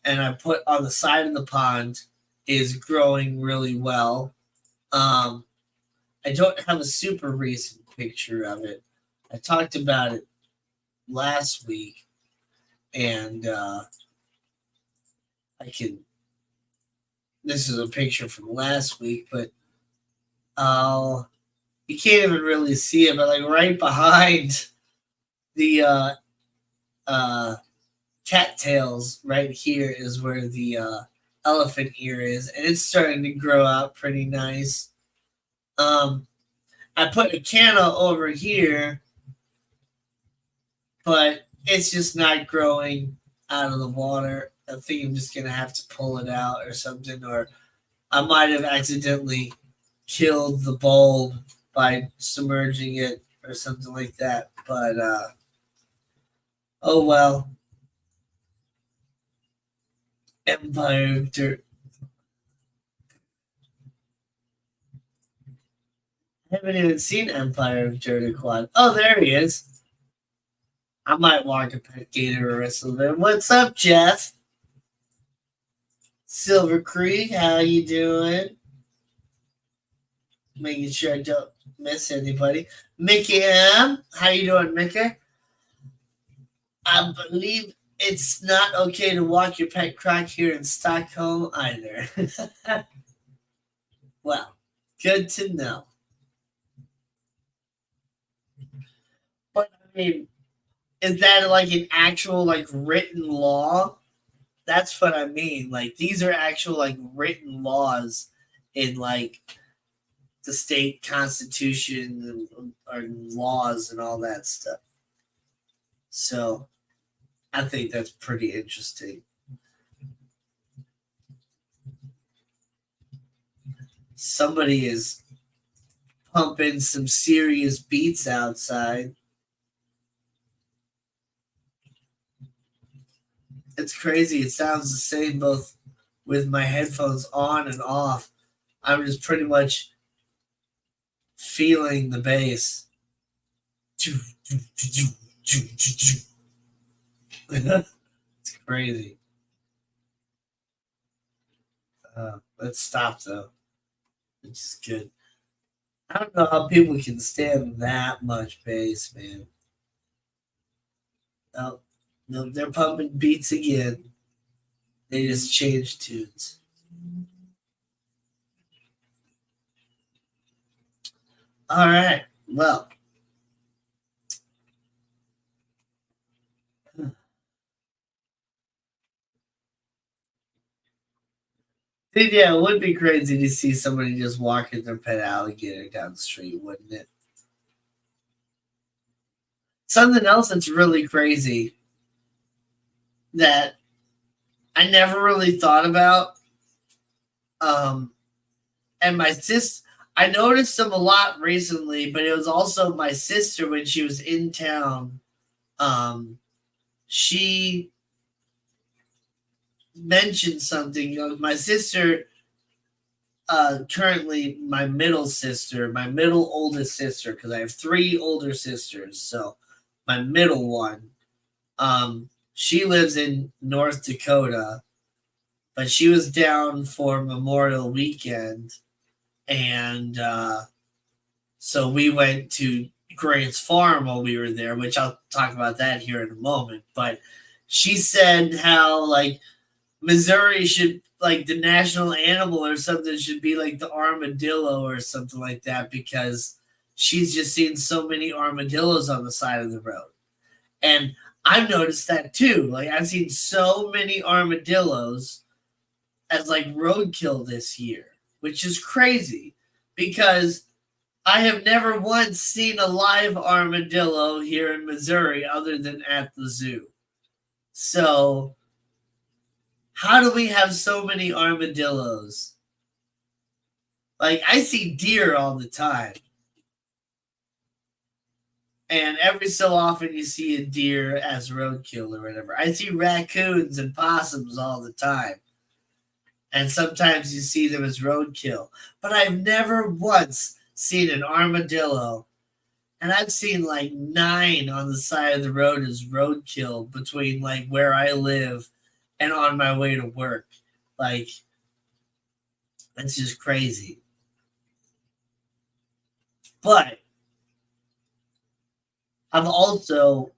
and I put on the side of the pond is growing really well. I don't have a super recent picture of it. I talked about it last week, and I can. This is a picture from last week, but you can't even really see it. But like right behind the cattails, right here is where the elephant ear is, and it's starting to grow out pretty nice. I put a canna over here, but it's just not growing out of the water. I think I'm just gonna have to pull it out or something, or I might have accidentally killed the bulb by submerging it or something like that. But oh well. Empire of Dirt. I haven't even seen Empire of Dirt Quad. Oh, there he is. I might walk a pet gator or wrestle bit. What's up, Jeff? Silver Creek, how you doing? Making sure I don't miss anybody. Mickey M, how you doing, Mickey? I believe it's not okay to walk your pet croc here in Stockholm either. Well, good to know. But I mean, is that like an actual like written law? That's what I mean. Like these are actual like written laws in like the state constitution and or laws and all that stuff. So I think that's pretty interesting. Somebody is pumping some serious beats outside. It's crazy. It sounds the same both with my headphones on and off. I'm just pretty much feeling the bass. It's crazy. Let's stop though. It's good. I don't know how people can stand that much bass, man. No, no, they're pumping beats again. They just changed tunes. All right. Well, yeah, it would be crazy to see somebody just walking their pet alligator down the street, wouldn't it? Something else that's really crazy that I never really thought about. And my sis, I noticed them a lot recently, but it was also my sister when she was in town. She mentioned something. My sister, currently my middle oldest sister, because I have 3 older sisters. So my middle one, she lives in North Dakota, but she was down for Memorial Weekend, and so we went to Grant's Farm while we were there, which I'll talk about that here in a moment. But she said how like Missouri should, like, the national animal or something should be like the armadillo or something like that, because she's just seen so many armadillos on the side of the road. And I've noticed that too. Like, I've seen so many armadillos as like roadkill this year, which is crazy because I have never once seen a live armadillo here in Missouri other than at the zoo. So, how do we have so many armadillos? Like, I see deer all the time. And every so often you see a deer as roadkill or whatever. I see raccoons and possums all the time. And sometimes you see them as roadkill. But I've never once seen an armadillo. And I've seen like 9 on the side of the road as roadkill between like where I live and on my way to work. Like, it's just crazy. But I've only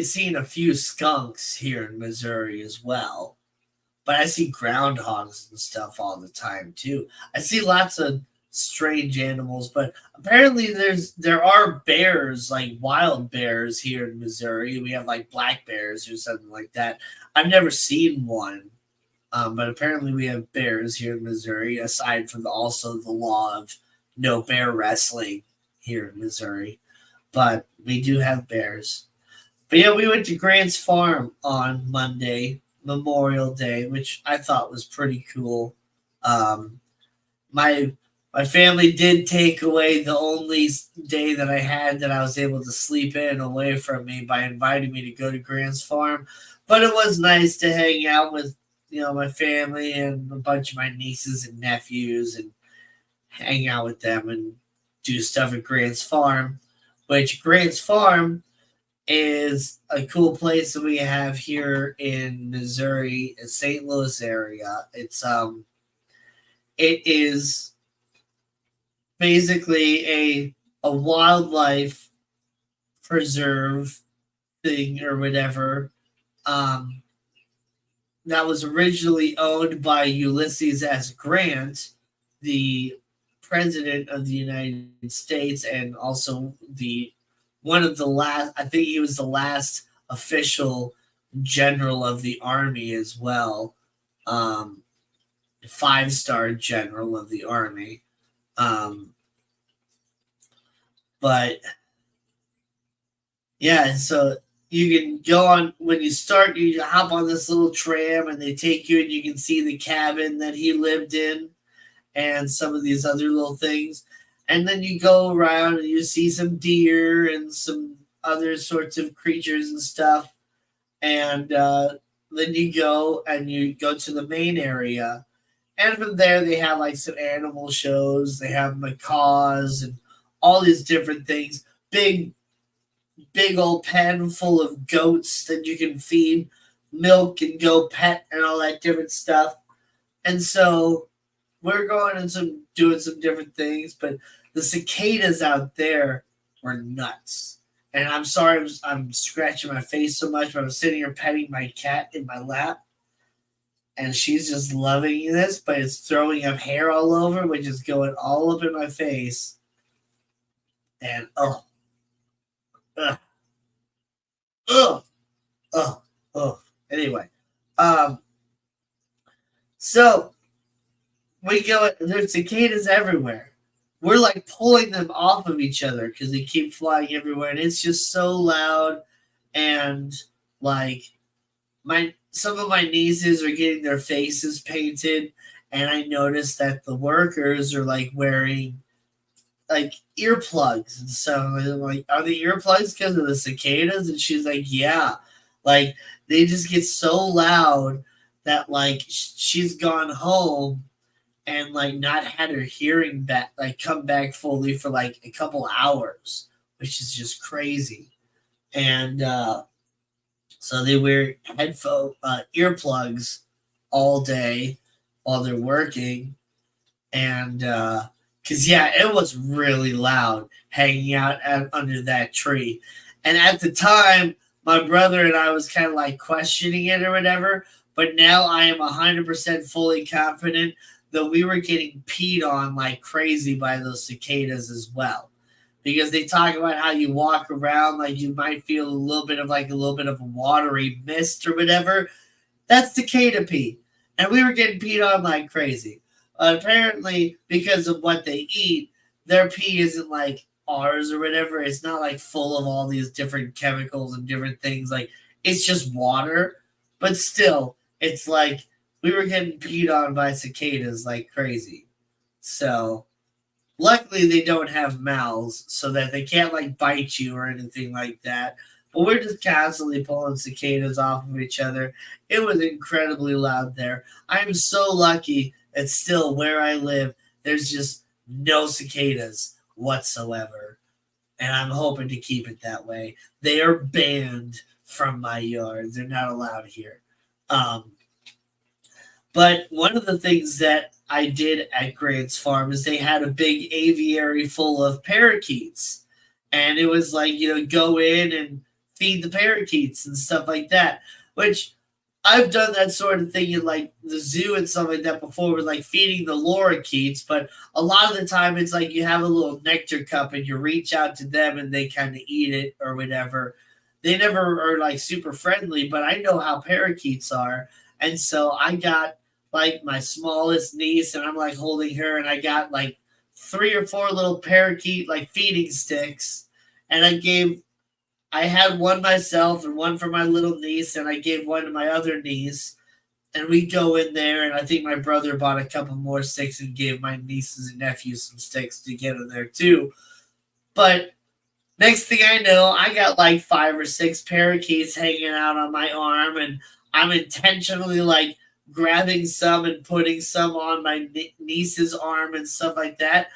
seen a few skunks here in Missouri as well. But I see groundhogs and stuff all the time too. I see lots of strange animals, but apparently there are bears, like wild bears here in Missouri. We have like black bears or something like that. I've never seen one, but apparently we have bears here in Missouri. Aside from also the law of no bear wrestling here in Missouri, but we do have bears. But yeah, we went to Grant's Farm on Monday, Memorial Day, which I thought was pretty cool. My family did take away the only day that I had that I was able to sleep in away from me by inviting me to go to Grant's Farm. But it was nice to hang out with, my family and a bunch of my nieces and nephews and hang out with them and do stuff at Grant's Farm, which Grant's Farm is a cool place that we have here in Missouri, in St. Louis area. It is basically a wildlife preserve thing or whatever, that was originally owned by Ulysses S. Grant, the president of the United States, and also one of the last, I think he was the last official general of the Army as well. 5-star general of the Army. But yeah, so you can go on, when you start, you hop on this little tram and they take you and you can see the cabin that he lived in and some of these other little things. And then you go around and you see some deer and some other sorts of creatures and stuff. And then you go to the main area. And from there, they have like some animal shows. They have macaws and all these different things. Big old pen full of goats that you can feed milk and go pet and all that different stuff. And so we're going and doing some different things, but the cicadas out there were nuts. And I'm sorry, I'm scratching my face so much, but I'm sitting here petting my cat in my lap, and she's just loving this, but it's throwing up hair all over, which is going all up in my face. And ugh, ugh, ugh. Anyway, so we go. There's cicadas everywhere. We're like pulling them off of each other because they keep flying everywhere, and it's just so loud. And like some of my nieces are getting their faces painted, and I noticed that the workers are like wearing like earplugs. And so I'm like, are the earplugs because of the cicadas? And she's like, yeah. Like they just get so loud that like she's gone home and like not had her hearing back, like come back fully for like a couple hours, which is just crazy. And so they wear earplugs all day while they're working. And because yeah, it was really loud hanging out under that tree. And at the time, my brother and I was kind of like questioning it or whatever. But now I am 100% fully confident that we were getting peed on like crazy by those cicadas as well. Because they talk about how you walk around like you might feel a little bit of a watery mist or whatever. That's cicada pee. And we were getting peed on like crazy. Apparently, because of what they eat, their pee isn't like ours or whatever. It's not like full of all these different chemicals and different things. Like it's just water. But still, it's like we were getting peed on by cicadas like crazy. So luckily they don't have mouths so that they can't like bite you or anything like that. But we're just constantly pulling cicadas off of each other. It was incredibly loud there. I'm so lucky that still where I live, there's just no cicadas whatsoever. And I'm hoping to keep it that way. They are banned from my yard. They're not allowed here. But one of the things that I did at Grant's farm is they had a big aviary full of parakeets. And it was like, go in and feed the parakeets and stuff like that, which I've done that sort of thing in like the zoo and stuff like that before with like feeding the lorikeets. But a lot of the time it's like you have a little nectar cup and you reach out to them and they kind of eat it or whatever. They never are like super friendly, but I know how parakeets are. And so I got like my smallest niece and I'm like holding her and I got like 3 or 4 little parakeet like feeding sticks. And I had one myself and one for my little niece, and I gave one to my other niece. And we go in there, and I think my brother bought a couple more sticks and gave my nieces and nephews some sticks to get in there too. But next thing I know, I got like 5 or 6 parakeets hanging out on my arm, and I'm intentionally like grabbing some and putting some on my niece's arm and stuff like that.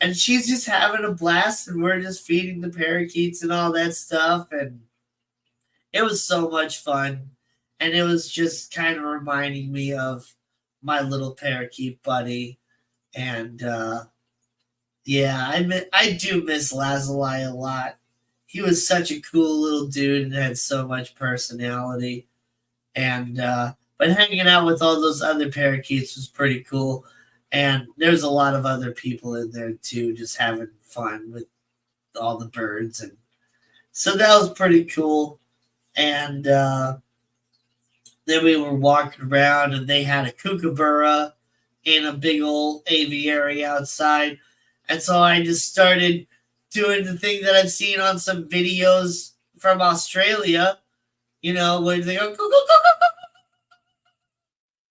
And she's just having a blast, and we're just feeding the parakeets and all that stuff. And it was so much fun. And it was just kind of reminding me of my little parakeet buddy. And yeah, I do miss Lazuli a lot. He was such a cool little dude and had so much personality. And but hanging out with all those other parakeets was pretty cool. And there's a lot of other people in there too, just having fun with all the birds. And so that was pretty cool. And then we were walking around and they had a kookaburra in a big old aviary outside. And so I just started doing the thing that I've seen on some videos from Australia, where they go,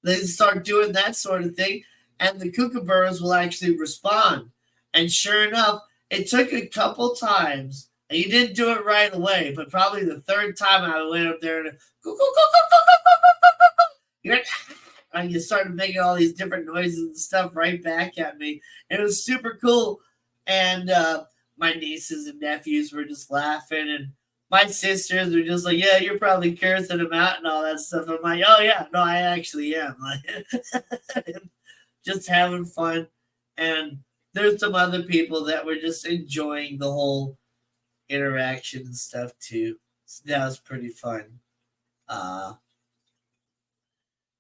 they start doing that sort of thing. And the kookaburras will actually respond. And sure enough, it took a couple times. And you didn't do it right away, but probably the third time I went up there and go, go, go, go, go, go, go, go. And you started making all these different noises and stuff right back at me. It was super cool. And my nieces and nephews were just laughing. And my sisters were just like, yeah, you're probably cursing them out and all that stuff. I'm like, oh, yeah, no, I actually am. Like, just having fun. And there's some other people that were just enjoying the whole interaction and stuff too. So that was pretty fun.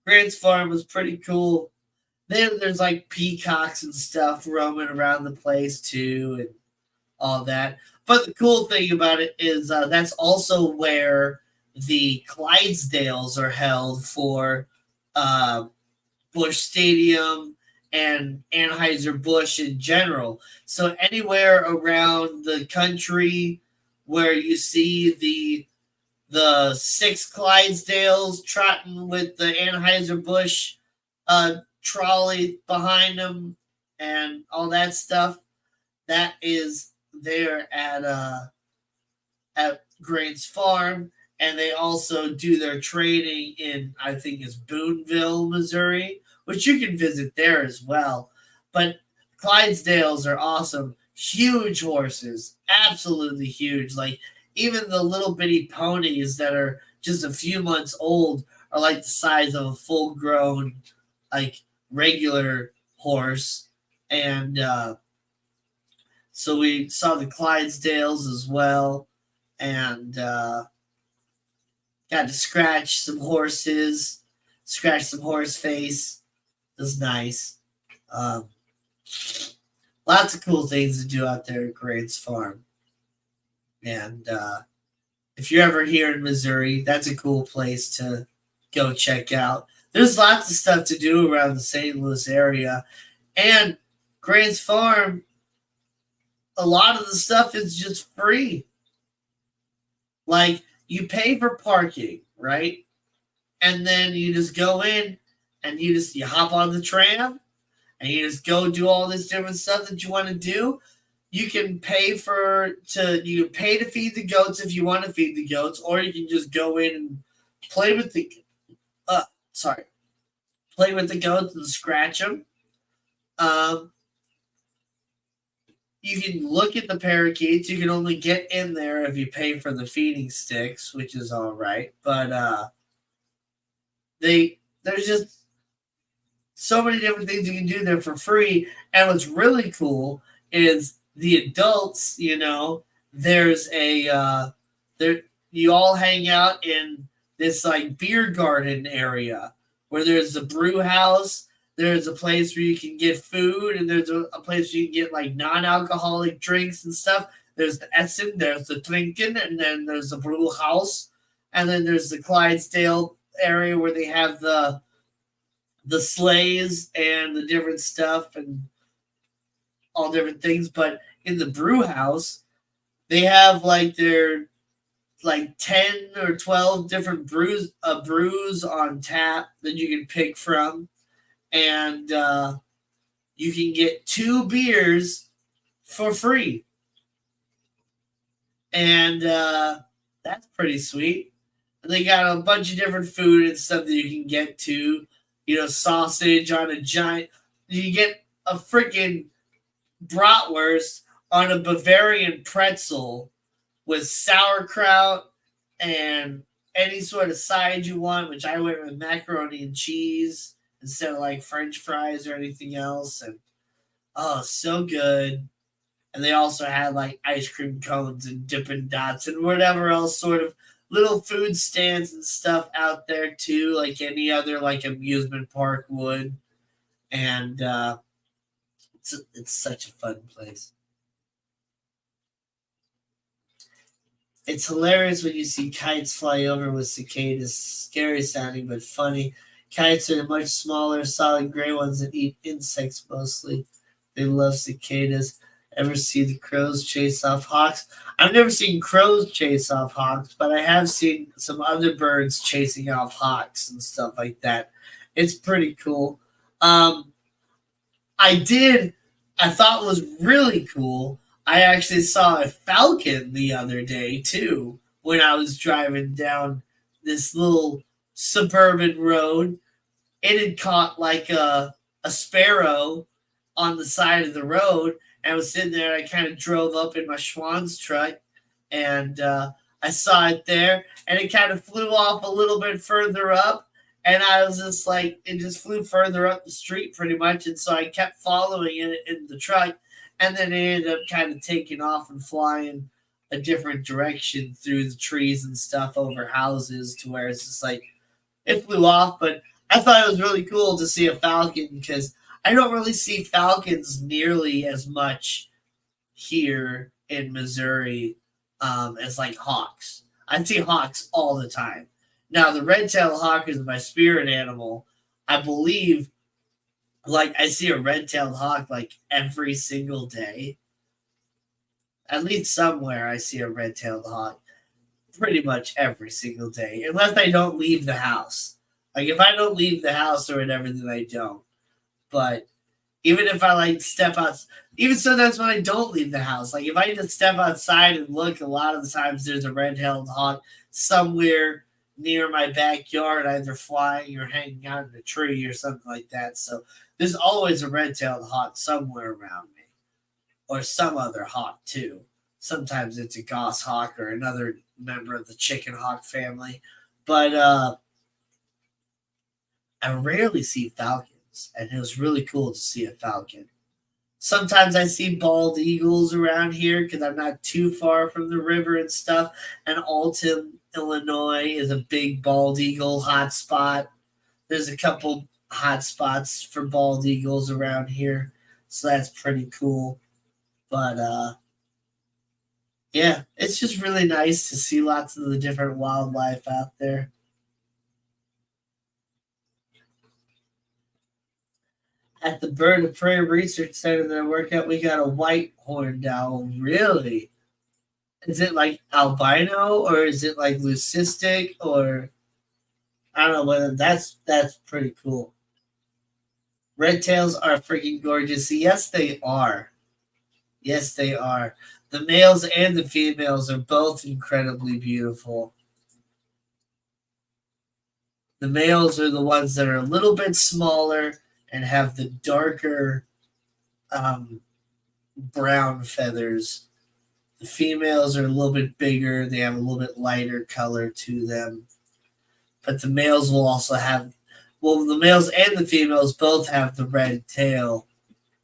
Grant's farm was pretty cool. Then there's like peacocks and stuff roaming around the place too, and all that. But the cool thing about it is that's also where the Clydesdales are held for Busch Stadium and Anheuser-Busch in general. So anywhere around the country where you see the 6 Clydesdales trotting with the Anheuser-Busch trolley behind them and all that stuff, that is there at Grant's Farm. And they also do their training in, I think it's Boonville, Missouri, which you can visit there as well. But Clydesdales are awesome. Huge horses, absolutely huge. Like even the little bitty ponies that are just a few months old are like the size of a full-grown, like regular horse. And so we saw the Clydesdales as well, and got to scratch some horses, scratch some horse face. It was nice. Lots of cool things to do out there at Grant's Farm. And if you're ever here in Missouri, that's a cool place to go check out. There's lots of stuff to do around the St. Louis area. And Grant's Farm, a lot of the stuff is just free. Like, you pay for parking, right? And then you just go in and you hop on the tram and you just go do all this different stuff that you want to do. You can pay to feed the goats if you want to feed the goats, or you can just go in and play with the goats and scratch them. You can look at the parakeets. You can only get in there if you pay for the feeding sticks, which is all right. But there's just so many different things you can do there for free. And what's really cool is the adults, there's you all hang out in this like beer garden area where there's a brew house. There's a place where you can get food, and there's a place where you can get like non-alcoholic drinks and stuff. There's the Essen, there's the Trinken, and then there's the brew house. And then there's the Clydesdale area where they have the sleighs and the different stuff and all different things. But in the brew house, they have like their like 10 or 12 different brews on tap that you can pick from. And you can get 2 beers for free. And that's pretty sweet. And they got a bunch of different food and stuff that you can get to. Sausage on a giant. You get a freaking bratwurst on a Bavarian pretzel with sauerkraut and any sort of side you want, which I went with macaroni and cheese instead of like French fries or anything else. And so good. And they also had like ice cream cones and Dippin' Dots and whatever else sort of little food stands and stuff out there too, like any other like amusement park would. And it's such a fun place. It's hilarious when you see kites fly over with cicadas. Scary sounding, but funny. Kites are much smaller, solid gray ones that eat insects mostly. They love cicadas. Ever see the crows chase off hawks? I've never seen crows chase off hawks, but I have seen some other birds chasing off hawks and stuff like that. It's pretty cool. I I thought was really cool. I actually saw a falcon the other day too when I was driving down this little suburban road. It had caught like a sparrow on the side of the road and was sitting there. I kind of drove up in my Schwann's truck and I saw it there and it kind of flew off a little bit further up. And I was just like, it just flew further up the street pretty much. And so I kept following it in the truck. And then it ended up kind of taking off and flying a different direction through the trees and stuff over houses to where it's just like, it flew off. But I thought it was really cool to see a falcon because I don't really see falcons nearly as much here in Missouri as like hawks. I see hawks all the time. Now, the red-tailed hawk is my spirit animal. I believe, like, I see a red-tailed hawk like every single day. At least somewhere I see a red-tailed hawk pretty much every single day, unless I don't leave the house. Like, if I don't leave the house or whatever, then I don't. But even if I like step out, even sometimes when I don't leave the house, like if I just step outside and look, a lot of the times there's a red-tailed hawk somewhere near my backyard, either flying or hanging out in a tree or something like that. So there's always a red-tailed hawk somewhere around me, or some other hawk too. Sometimes it's a goshawk or another member of the chicken hawk family, but I rarely see falcons, and it was really cool to see a falcon. Sometimes I see bald eagles around here because I'm not too far from the river and stuff. And Alton, Illinois is a big bald eagle hotspot. There's a couple hot spots for bald eagles around here. So that's pretty cool. But yeah, it's just really nice to see lots of the different wildlife out there. At the Bird of Prey Research Center that I work at, we got a white horned owl. Really? Is it like albino or is it like leucistic or I don't know whether that's pretty cool. Red tails are freaking gorgeous. Yes, they are. Yes, they are. The males and the females are both incredibly beautiful. The males are the ones that are a little bit smaller and have the darker brown feathers. The females are a little bit bigger. They have a little bit lighter color to them. But the males will also have, well, the males and the females both have the red tail.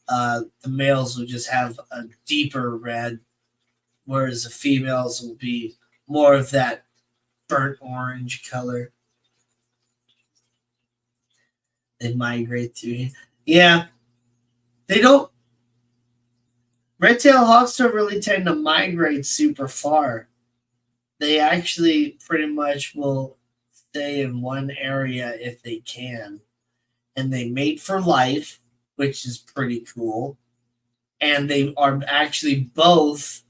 The males will just have a deeper red, whereas the females will be more of that burnt orange color. They migrate through. Yeah, they don't. Red-tailed hawks don't really tend to migrate super far. They actually pretty much will stay in one area if they can. And they mate for life, which is pretty cool. And they are actually both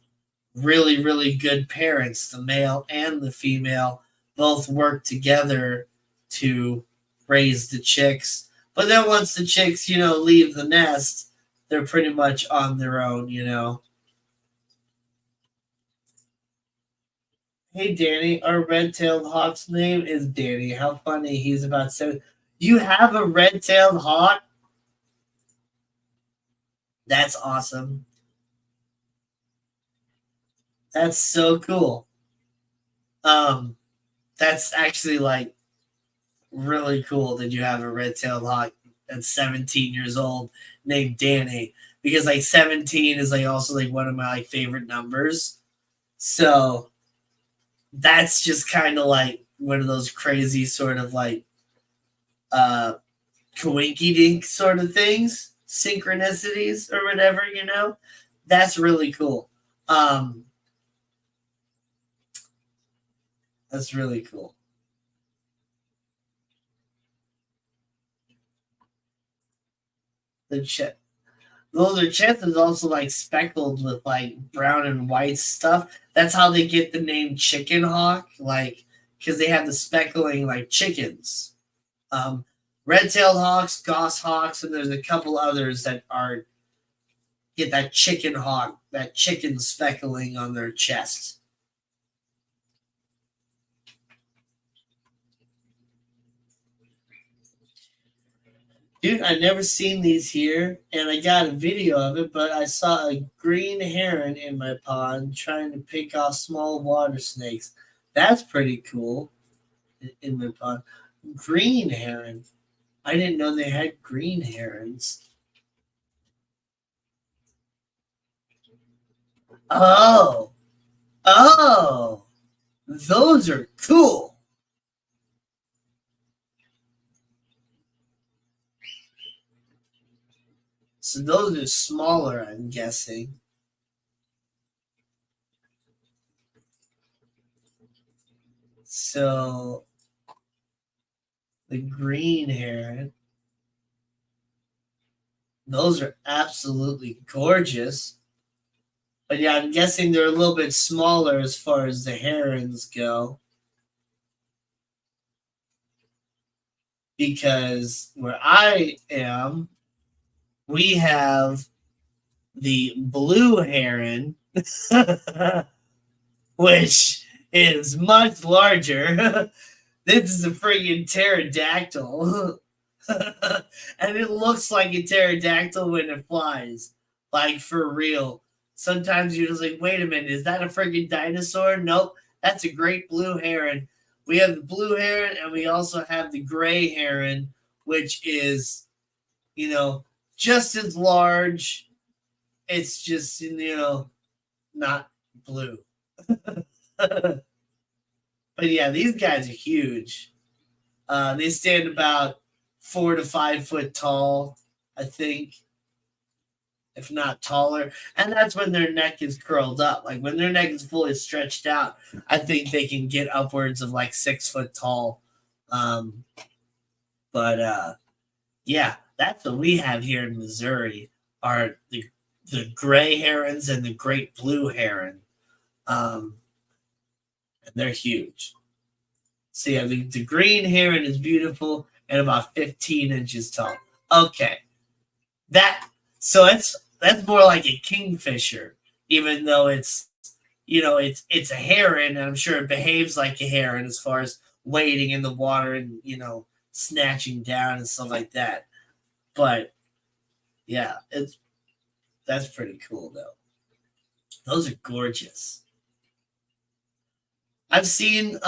really, really good parents. The male and the female both work together to raise the chicks. But then once the chicks, leave the nest, they're pretty much on their own. Hey, Danny, our red-tailed hawk's name is Danny. How funny. He's about 7. You have a red-tailed hawk? That's awesome. That's so cool. That's actually like really cool that you have a red-tailed hawk that's 17 years old named Danny, because like 17 is like also like one of my like favorite numbers. So that's just kind of like one of those crazy sort of like coinky dink sort of things, synchronicities or whatever. That's really cool. That's really cool. The chest, though their chest is also like speckled with like brown and white stuff. That's how they get the name chicken hawk, like because they have the speckling like chickens. Red-tailed hawks, goshawks, and there's a couple others that are get that chicken hawk, that chicken speckling on their chest. Dude, I never seen these here, and I got a video of it, but I saw a green heron in my pond trying to pick off small water snakes. That's pretty cool in my pond. Green heron. I didn't know they had green herons. Oh, oh, those are cool. So those are smaller, I'm guessing. So the green heron, those are absolutely gorgeous. But yeah, I'm guessing they're a little bit smaller as far as the herons go. Because where I am, we have the blue heron, which is much larger. This is a friggin' pterodactyl. And it looks like a pterodactyl when it flies. Like, for real. Sometimes you're just like, wait a minute, is that a friggin' dinosaur? Nope, that's a great blue heron. We have the blue heron, and we also have the gray heron, which is, just as large. It's just, not blue. But yeah, these guys are huge. They stand about 4 to 5 foot tall, I think, if not taller. And that's when their neck is curled up. Like when their neck is fully stretched out, I think they can get upwards of like 6 foot tall. But yeah, that's what we have here in Missouri are the gray herons and the great blue heron. And they're huge. So yeah, the green heron is beautiful and about 15 inches tall. Okay. That's more like a kingfisher, even though it's a heron, and I'm sure it behaves like a heron as far as wading in the water and snatching down and stuff like that. But yeah, that's pretty cool though. Those are gorgeous. I've seen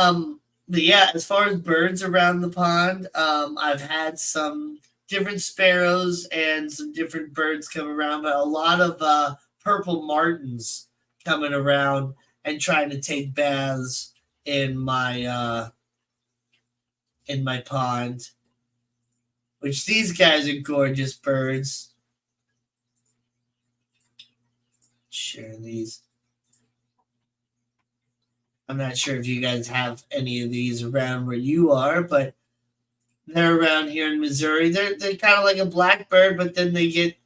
but yeah, as far as birds around the pond, I've had some different sparrows and some different birds come around, but a lot of purple martins coming around and trying to take baths in my pond. Which these guys are gorgeous birds. Share these. I'm not sure if you guys have any of these around where you are, but they're around here in Missouri. They're kind of like a blackbird, but then they get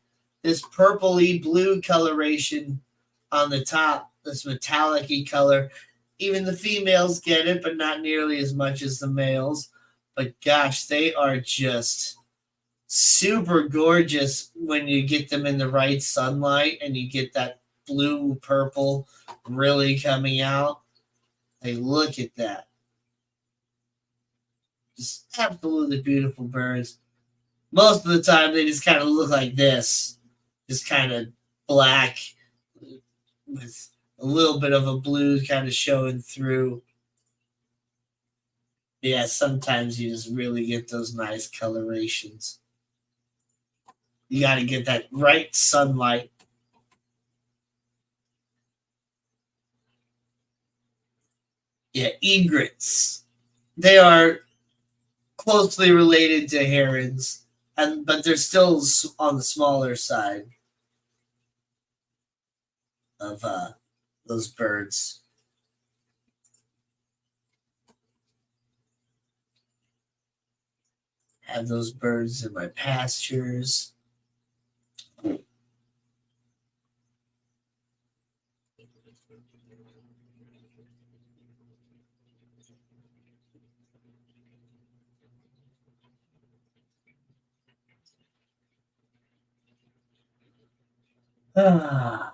this purpley blue coloration on the top, this metallic-y color. Even the females get it, but not nearly as much as the males. But gosh, they are just super gorgeous when you get them in the right sunlight and you get that blue purple really coming out. Hey, look at that. Just absolutely beautiful birds. Most of the time, they just kind of look like this. Just kind of black with a little bit of a blue kind of showing through. Yeah, sometimes you just really get those nice colorations. You got to get that right sunlight. Yeah, egrets. They are closely related to herons, but they're still on the smaller side of those birds. Have those birds in my pastures. I've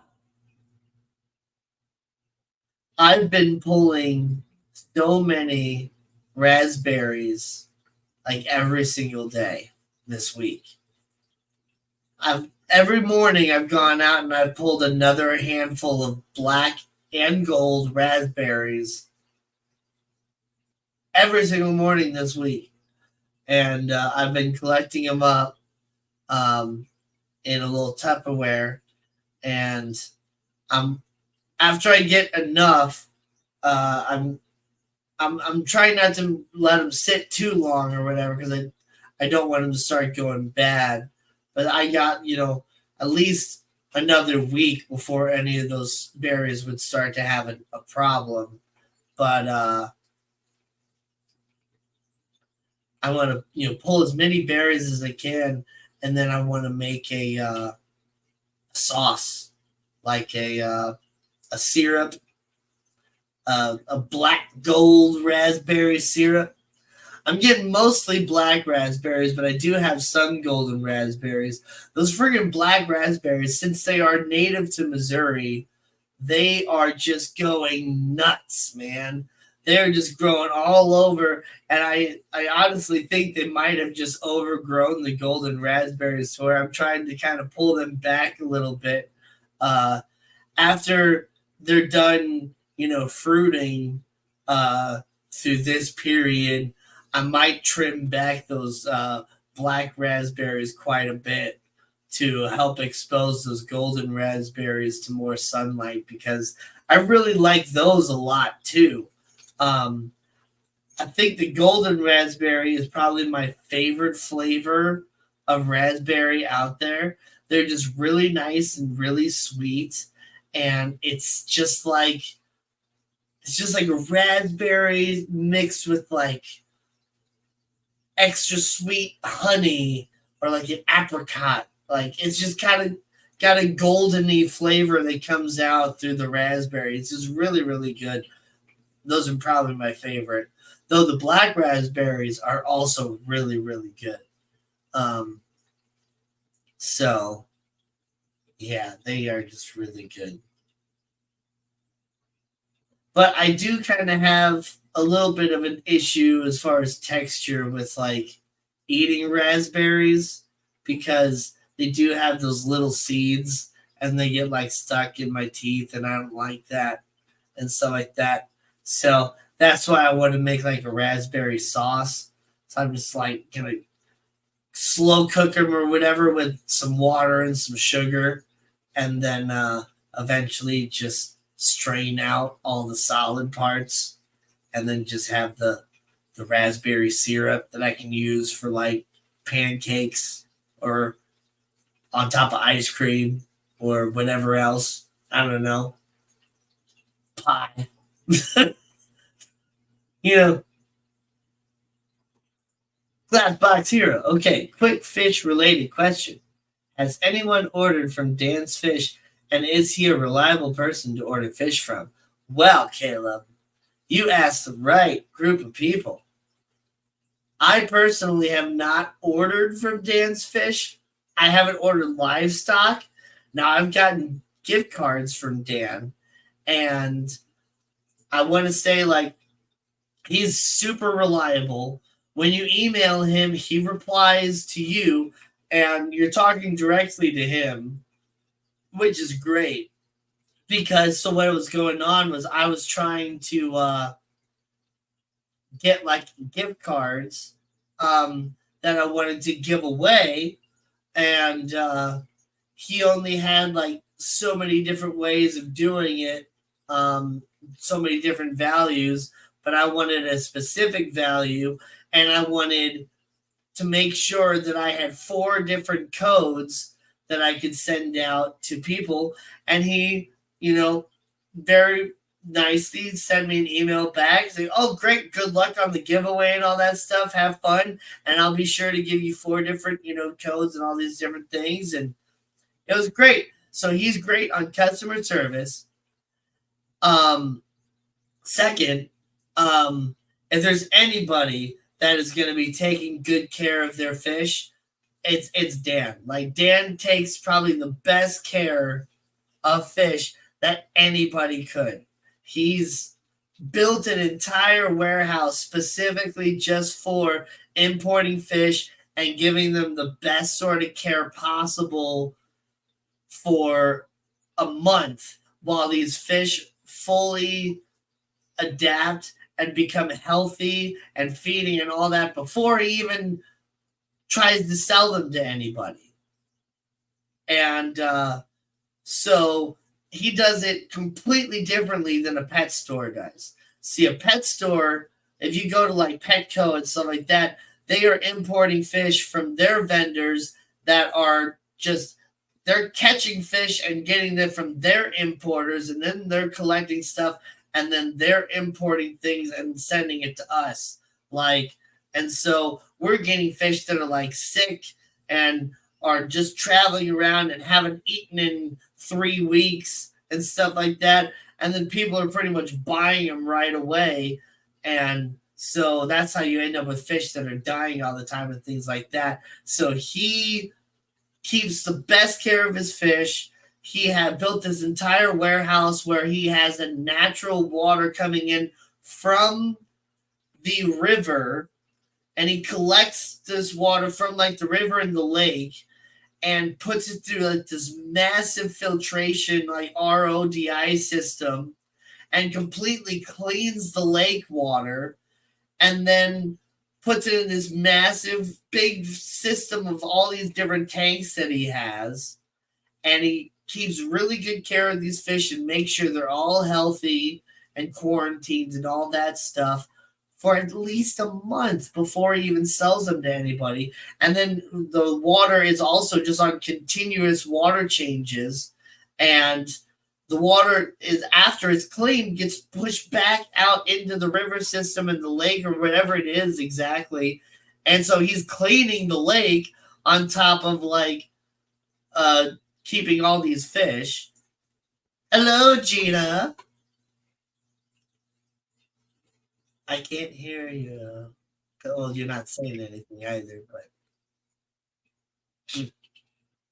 been pulling so many raspberries like every single day this week. I've every morning I've gone out and I've pulled another handful of black and gold raspberries every single morning this week, and I've been collecting them up um, in a little Tupperware, and I'm after I get enough, I'm trying not to let them sit too long or whatever because I don't want them to start going bad. But I got at least another week before any of those berries would start to have a problem. But I want to pull as many berries as I can, and then I want to make a sauce, like a syrup, a black gold raspberry syrup. I'm getting mostly black raspberries, but I do have some golden raspberries. Those friggin' black raspberries, since they are native to Missouri, they are just going nuts, man. They're just growing all over, and I honestly think they might have just overgrown the golden raspberries, so where I'm trying to kind of pull them back a little bit. After they're done, fruiting through this period, I might trim back those black raspberries quite a bit to help expose those golden raspberries to more sunlight because I really like those a lot too. Um, I think the golden raspberry is probably my favorite flavor of raspberry out there. They're just really nice and really sweet, and it's just like a raspberry mixed with like extra sweet honey or like an apricot. Like it's just kind of got a goldeny flavor that comes out through the raspberry. It's just really, really good. Those are probably my favorite. Though the black raspberries are also really, really good. Um, so yeah, they are just really good. But I do kind of have a little bit of an issue as far as texture with like eating raspberries because they do have those little seeds and they get like stuck in my teeth and I don't like that and stuff like that. So that's why I want to make like a raspberry sauce. So I'm just like gonna slow cook them or whatever with some water and some sugar, and then eventually just strain out all the solid parts, and then just have the raspberry syrup that I can use for like pancakes or on top of ice cream or whatever else. I don't know, pie. you know, Glass box hero. Okay, quick fish related question. Has anyone ordered from Dan's Fish, and is he a reliable person to order fish from? Well, Caleb, you asked the right group of people. I personally have not ordered from Dan's Fish. I haven't ordered livestock. Now I've gotten gift cards from Dan, and I want to say like he's super reliable. When you email him, he replies to you, and you're talking directly to him, which is great. Because so what was going on was I was trying to get like gift cards that I wanted to give away, and he only had like so many different ways of doing it, so many different values, but I wanted a specific value, and I wanted to make sure that I had 4 different codes that I could send out to people. And he, very nicely sent me an email back saying, "Oh, great, good luck on the giveaway and all that stuff. Have fun. And I'll be sure to give you 4 different, codes and all these different things." And it was great. So he's great on customer service. Um, Second, if there's anybody that is going to be taking good care of their fish, it's Dan. Like Dan takes probably the best care of fish that anybody could. He's built an entire warehouse specifically just for importing fish and giving them the best sort of care possible for a month while these fish fully adapt and become healthy and feeding and all that before he even tries to sell them to anybody. And so he does it completely differently than a pet store does. See, a pet store, if you go to like Petco and stuff like that, they are importing fish from their vendors that are just, they're catching fish and getting them from their importers, and then they're collecting stuff, and then they're importing things and sending it to us. Like, and so we're getting fish that are like sick and are just traveling around and haven't eaten in 3 weeks and stuff like that. And then people are pretty much buying them right away. And so that's how you end up with fish that are dying all the time and things like that. So he keeps the best care of his fish. He had built this entire warehouse where he has a natural water coming in from the river, and he collects this water from like the river and the lake and puts it through like this massive filtration, like RODI system, and completely cleans the lake water, and then puts it in this massive big system of all these different tanks that he has. And he keeps really good care of these fish and makes sure they're all healthy and quarantined and all that stuff for at least a month before he even sells them to anybody. And then the water is also just on continuous water changes. And the water is, after it's clean, gets pushed back out into the river system and the lake or whatever it is exactly. And so he's cleaning the lake on top of like keeping all these fish. Hello, Gina. I can't hear you. Well, you're not saying anything either, but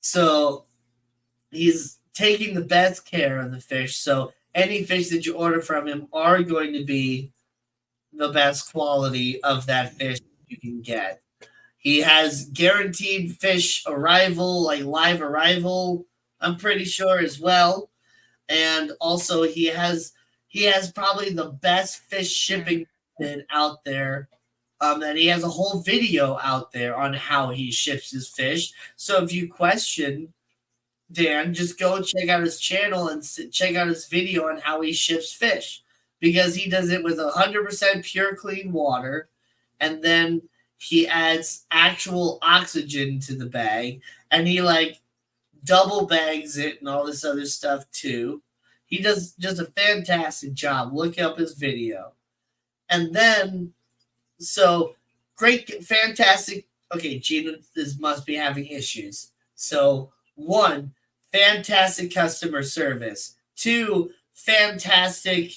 so he's taking the best care of the fish. So any fish that you order from him are going to be the best quality of that fish you can get. He has guaranteed fish arrival, like live arrival, I'm pretty sure as well. And also he has probably the best fish shipping out there. And he has a whole video out there on how he ships his fish. So if you question Dan, just go check out his channel and check out his video on how he ships fish, because he does it with 100% pure clean water, and then he adds actual oxygen to the bag, and he like double bags it and all this other stuff too. He does just a fantastic job. Look up his video. And then, so great, fantastic. Okay, Gina must be having issues. So, 1, fantastic customer service. 2, fantastic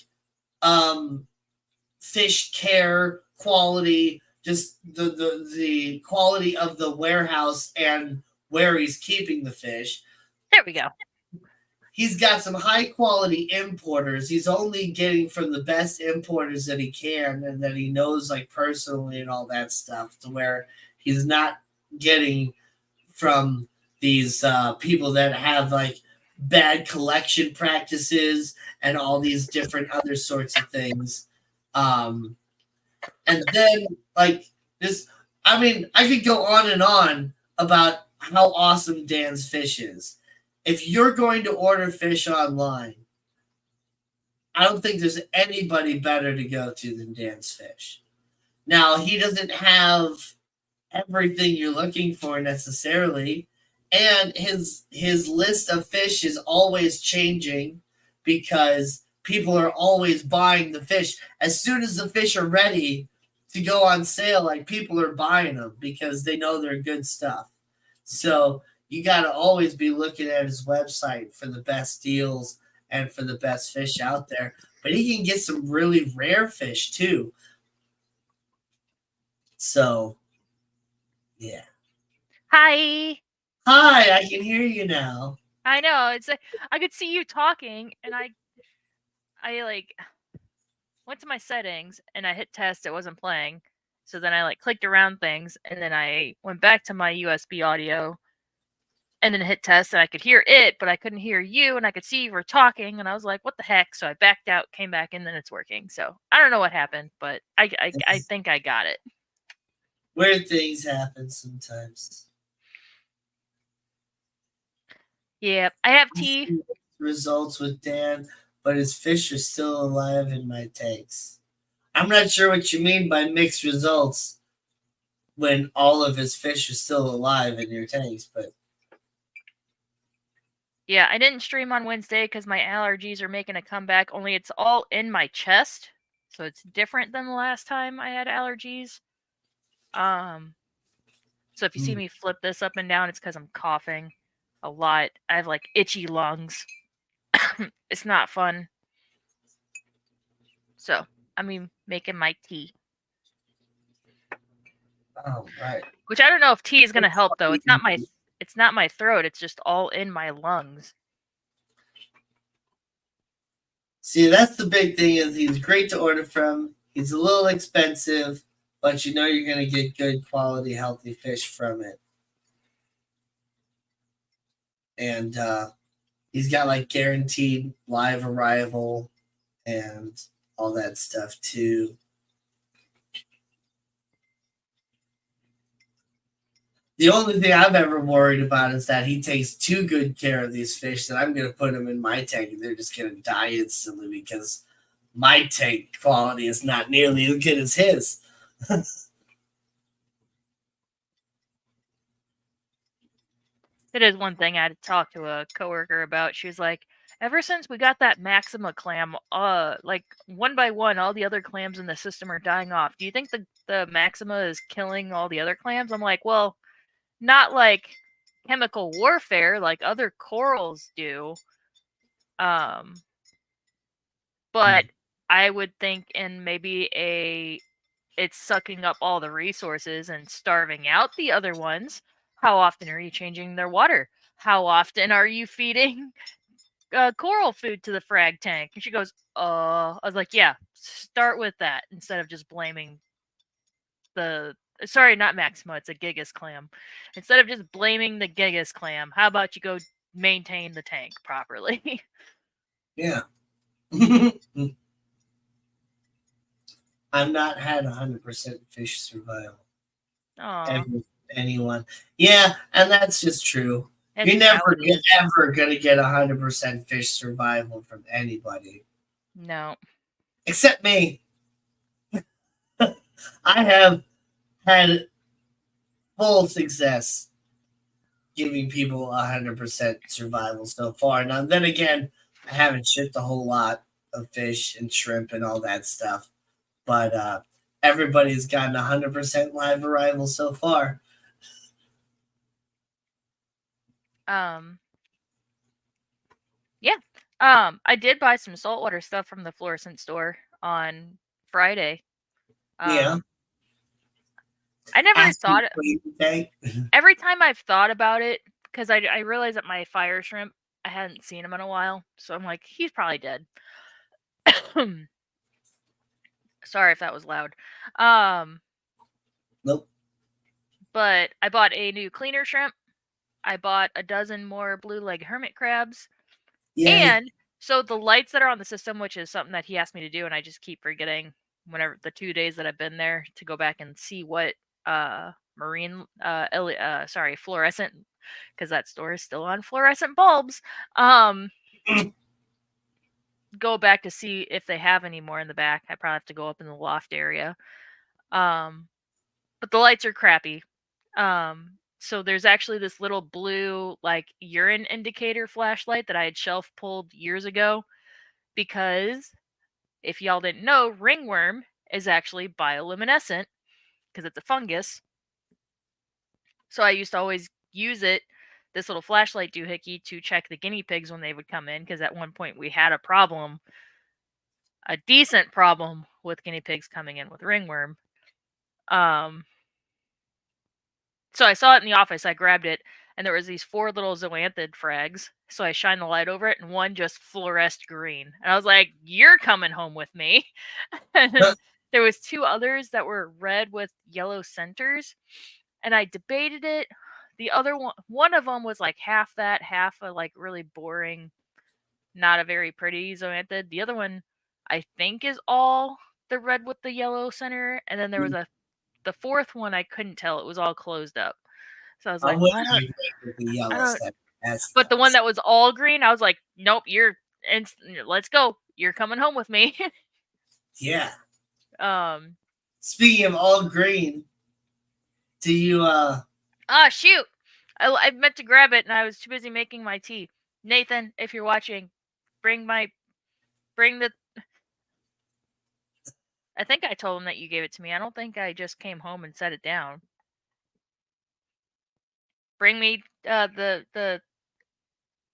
fish care quality. Just the quality of the warehouse and where he's keeping the fish. There we go. He's got some high quality importers. He's only getting from the best importers that he can and that he knows like personally and all that stuff, to where he's not getting from these people that have like bad collection practices and all these different other sorts of things. And then like this, I mean, I could go on and on about how awesome Dan's fish is. If you're going to order fish online, I don't think there's anybody better to go to than Dan's Fish. Now, he doesn't have everything you're looking for necessarily, and his list of fish is always changing because people are always buying the fish. As soon as the fish are ready to go on sale, like people are buying them because they know they're good stuff. So you got to always be looking at his website for the best deals and for the best fish out there. But he can get some really rare fish too. So, yeah. Hi. Hi, I can hear you now. I know. It's like I could see you talking, and I like went to my settings and I hit test. It wasn't playing, so then I like clicked around things, and then I went back to my USB audio, and then hit test, and I could hear it, but I couldn't hear you, and I could see you were talking, and I was like, "What the heck?" So I backed out, came back, and then it's working. So I don't know what happened, but I think I got it. Weird things happen sometimes. Yeah, I have I tea. see results with Dan, but his fish are still alive in my tanks. I'm not sure what you mean by mixed results when all of his fish are still alive in your tanks, but Yeah, I didn't stream on Wednesday because my allergies are making a comeback, only it's all in my chest. So it's different than the last time I had allergies. So if you see me flip this up and down, it's because I'm coughing a lot. I have like itchy lungs. It's not fun. So I'm making my tea. oh right. Which I don't know if tea is gonna help though. It's not my throat, it's just all in my lungs. See, that's the big thing is he's great to order from. He's a little expensive, but you know you're gonna get good quality, healthy fish from it. And he's got like guaranteed live arrival and all that stuff too. The only thing I've ever worried about is that he takes too good care of these fish that I'm going to put them in my tank and they're just going to die instantly because my tank quality is not nearly as good as his. It is one thing I had to talk to a coworker about. She was like, ever since we got that Maxima clam, like one by one, all the other clams in the system are dying off. Do you think the Maxima is killing all the other clams? I'm like, well, not like chemical warfare like other corals do. Um, but I would think in maybe it's sucking up all the resources and starving out the other ones. How often are you changing their water? How often are you feeding coral food to the frag tank? And she goes, I was like, yeah, start with that instead of just blaming the. Sorry, not Maxima. It's a Gigas clam. Instead of just blaming the Gigas clam, how about you go maintain the tank properly? Yeah. I've not had 100% fish survival. Aw, Ever, anyone. Yeah, and that's just true. that's You're just how never it is. ever going to get 100% fish survival from anybody No. except me. I have had full success giving people 100% survival so far. Now, then again, I haven't shipped a whole lot of fish and shrimp and all that stuff, but everybody's gotten 100% live arrival so far. Um. Yeah. I did buy some saltwater stuff from the fluorescent store on Friday. Yeah, Um, I never ask you thought tank. every time I've thought about it because I realized that my fire shrimp I hadn't seen him in a while, so I'm like he's probably dead. Sorry if that was loud. Um, Nope. but I bought a new cleaner shrimp. I bought a dozen more blue leg hermit crabs. Yay. And so the lights that are on the system, which is something that he asked me to do, and I just keep forgetting whenever the 2 days that I've been there to go back and see what marine sorry, fluorescent, because that store is still on fluorescent bulbs. Um go back to see if they have any more in the back. I probably have to go up in the loft area. Um but the lights are crappy. So there's actually this little blue like urine indicator flashlight that I had shelf pulled years ago because if y'all didn't know, ringworm is actually bioluminescent because it's a fungus. So I used to always use it, this little flashlight doohickey, to check the guinea pigs when they would come in because at one point we had a decent problem with guinea pigs coming in with ringworm. Um, So I saw it in the office. I grabbed it, and there was these 4 little zoanthid frags. So I shined the light over it, and one just fluoresced green. And I was like, "You're coming home with me." And there was 2 others that were red with yellow centers, and I debated it. The other one of them was like half that, half a like really boring, not a very pretty zoanthid. The other one, I think, is all the red with the yellow center, and then there was the 4th one I couldn't tell. It was all closed up. So I was I like, would "Why don't agree with the I yellow don't?" stuff. That's But the one nice. that was all green, I was like, "Nope, let's go. You're coming home with me." Yeah. um. Speaking of all green, do you Ah, shoot! I meant to grab it, and I was too busy making my tea. Nathan, if you're watching, bring the. I think I told him that you gave it to me. I don't think I just came home and set it down. Bring me the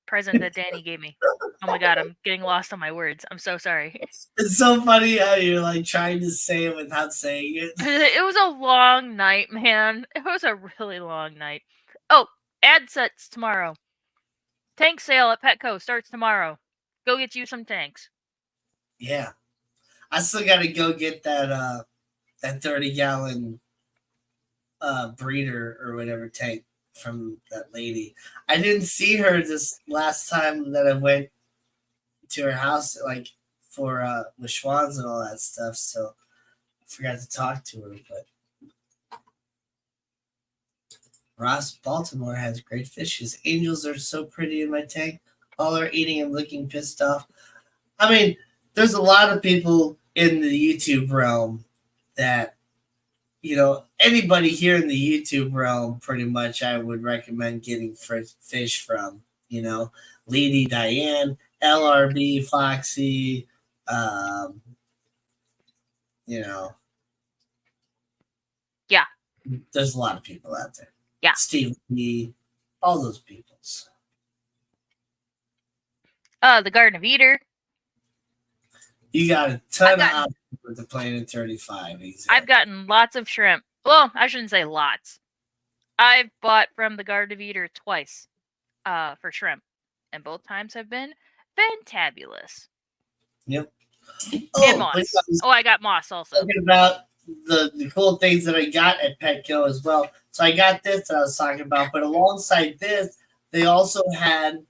present that Danny gave me. Oh my god, I'm getting lost on my words. I'm so sorry. it's so funny how you're like trying to say it without saying it. It was a long night, man. It was a really long night. Oh, ad sets tomorrow. Tank sale at Petco starts tomorrow. Go get you some tanks. Yeah. I still gotta go get that 30-gallon breeder or whatever tank from that lady. I didn't see her this last time that I went to her house, like for with Schwann's and all that stuff. So I forgot to talk to her. But Ross Baltimore has great fish. His angels are so pretty in my tank. All are eating and looking pissed off. I mean, there's a lot of people in the YouTube realm that, anybody here in the YouTube realm, pretty much, I would recommend getting fish from. Lady Diane, LRB, Foxy, um, Yeah. there's a lot of people out there. Yeah. Steve B, all those peoples. The Garden of Eder. You got a ton of options with the Planet 35. Exactly. I've gotten lots of shrimp. Well, I shouldn't say lots. I've bought from the Garden of Eder twice for shrimp, and both times have been fantabulous. Yep. And moss. I got moss also. Talking about the cool things that I got at Petco as well. So I got this that I was talking about, but alongside this, they also had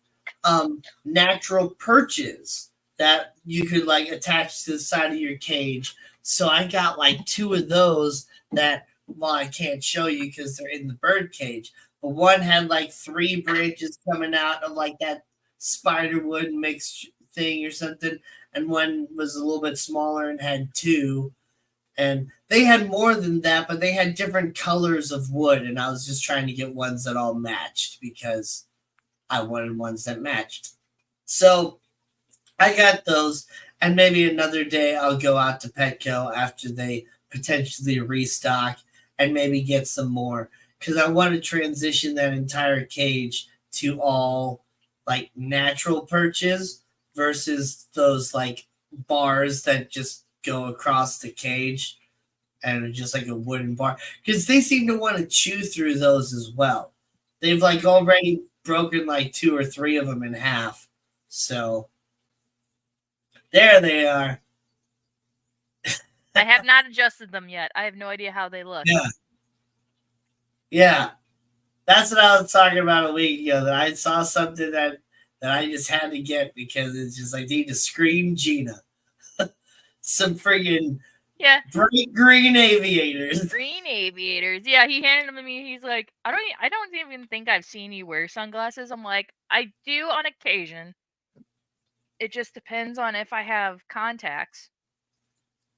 natural perches that you could like attach to the side of your cage. So I got like 2 of those that, well, I can't show you because they're in the bird cage. But one had like 3 branches coming out of like that spider wood mixed thing or something, and one was a little bit smaller and had 2. And they had more than that, but they had different colors of wood, and I was just trying to get ones that all matched because I wanted ones that matched. So I got those, and maybe another day I'll go out to Petco after they potentially restock and maybe get some more, because I want to transition that entire cage to all like natural perches versus those like bars that just go across the cage and just like a wooden bar, because they seem to want to chew through those as well. They've like already broken like 2 or 3 of them in half. So there they are. I have not adjusted them yet. I have no idea how they look. Yeah. That's what I was talking about a week ago. That I saw something that I just had to get because it's just like, need to scream Gina. Some friggin' bright green aviators. Green aviators. Yeah, he handed them to me. He's like, I don't even think I've seen you wear sunglasses. I'm like, I do on occasion. It just depends on if I have contacts.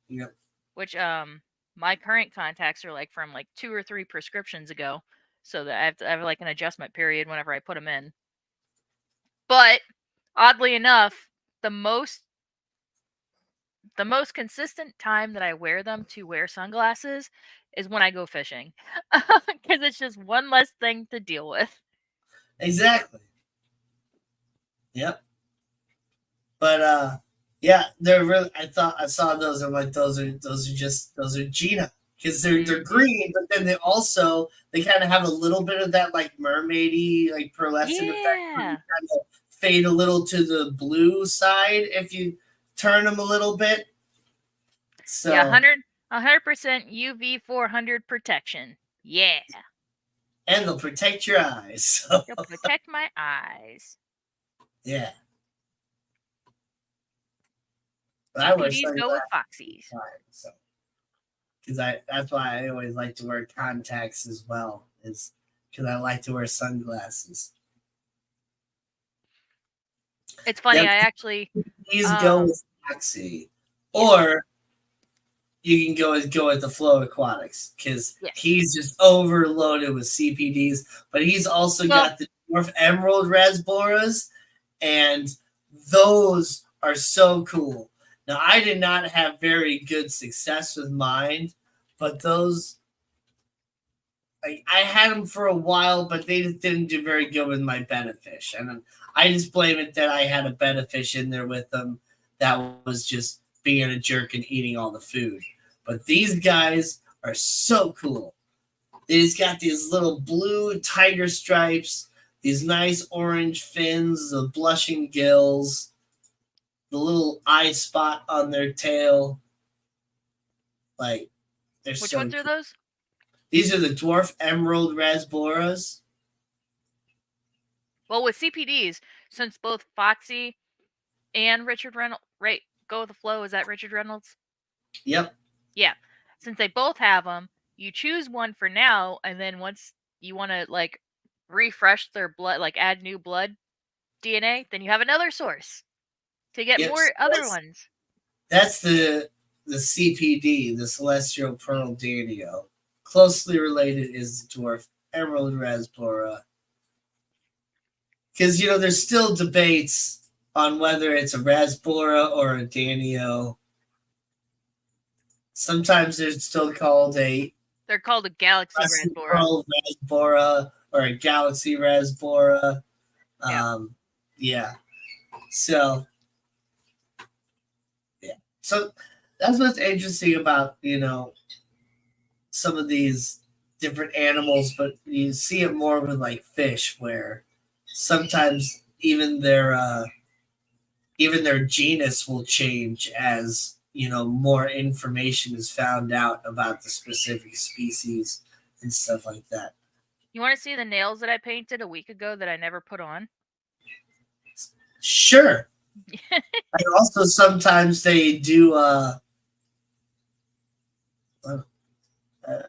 Yep. Which my current contacts are like from like 2 or 3 prescriptions ago, so that I have like an adjustment period whenever I put them in. But oddly enough, the most consistent time that I wear them to wear sunglasses is when I go fishing, because it's just one less thing to deal with. Exactly. Yep. But yeah, they're really. I saw those. I'm like, those are Gina. because they're green, but then they kind of have a little bit of that like mermaidy, like pearlescent effect. Where you Yeah. kind of fade a little to the blue side if you turn them a little bit. So Yeah, 100% UV 400 protection. Yeah. and they'll protect your eyes. So They'll protect my eyes. yeah. But I wear CPDs go with sunglasses Foxies. all the time, so because that's why I always like to wear contacts as well, is because I like to wear sunglasses. It's funny, Yep, I actually please go with Foxy, yeah. or you can go with the Flow Aquatics because Yes. he's just overloaded with CPDs, but he's also got the Dwarf Emerald Rasboras, and those are so cool. Now, I did not have very good success with mine, but those, like, I had them for a while, but they just didn't do very good with my Benefish. And I just blame it that I had a Benefish in there with them that was just being a jerk and eating all the food. But these guys are so cool. They just got these little blue tiger stripes, these nice orange fins, the blushing gills, the little eye spot on their tail. Like, they're Which so ones are cool. those? These are the Dwarf Emerald Rasboras. Well, with CPDs, since both Foxy and Richard Reynolds, right, Go with the Flow, is that Richard Reynolds? Yep. Yeah. Since they both have them, you choose one for now, and then once you want to, like, refresh their blood, like, add new blood DNA, then you have another source to get more other ones. That's the CPD, the Celestial Pearl Danio. Closely related is the Dwarf Emerald Rasbora. Because, there's still debates on whether it's a Rasbora or a Danio. Sometimes they're still called They're called a Galaxy Rasbora. Rasbora. Rasbora or a Galaxy Rasbora. Yeah. So, yeah. So that's what's interesting about, some of these different animals, but you see it more with like fish, where sometimes even their genus will change as more information is found out about the specific species and stuff like that. You want to see the nails that I painted a week ago that I never put on? Sure. And also sometimes they do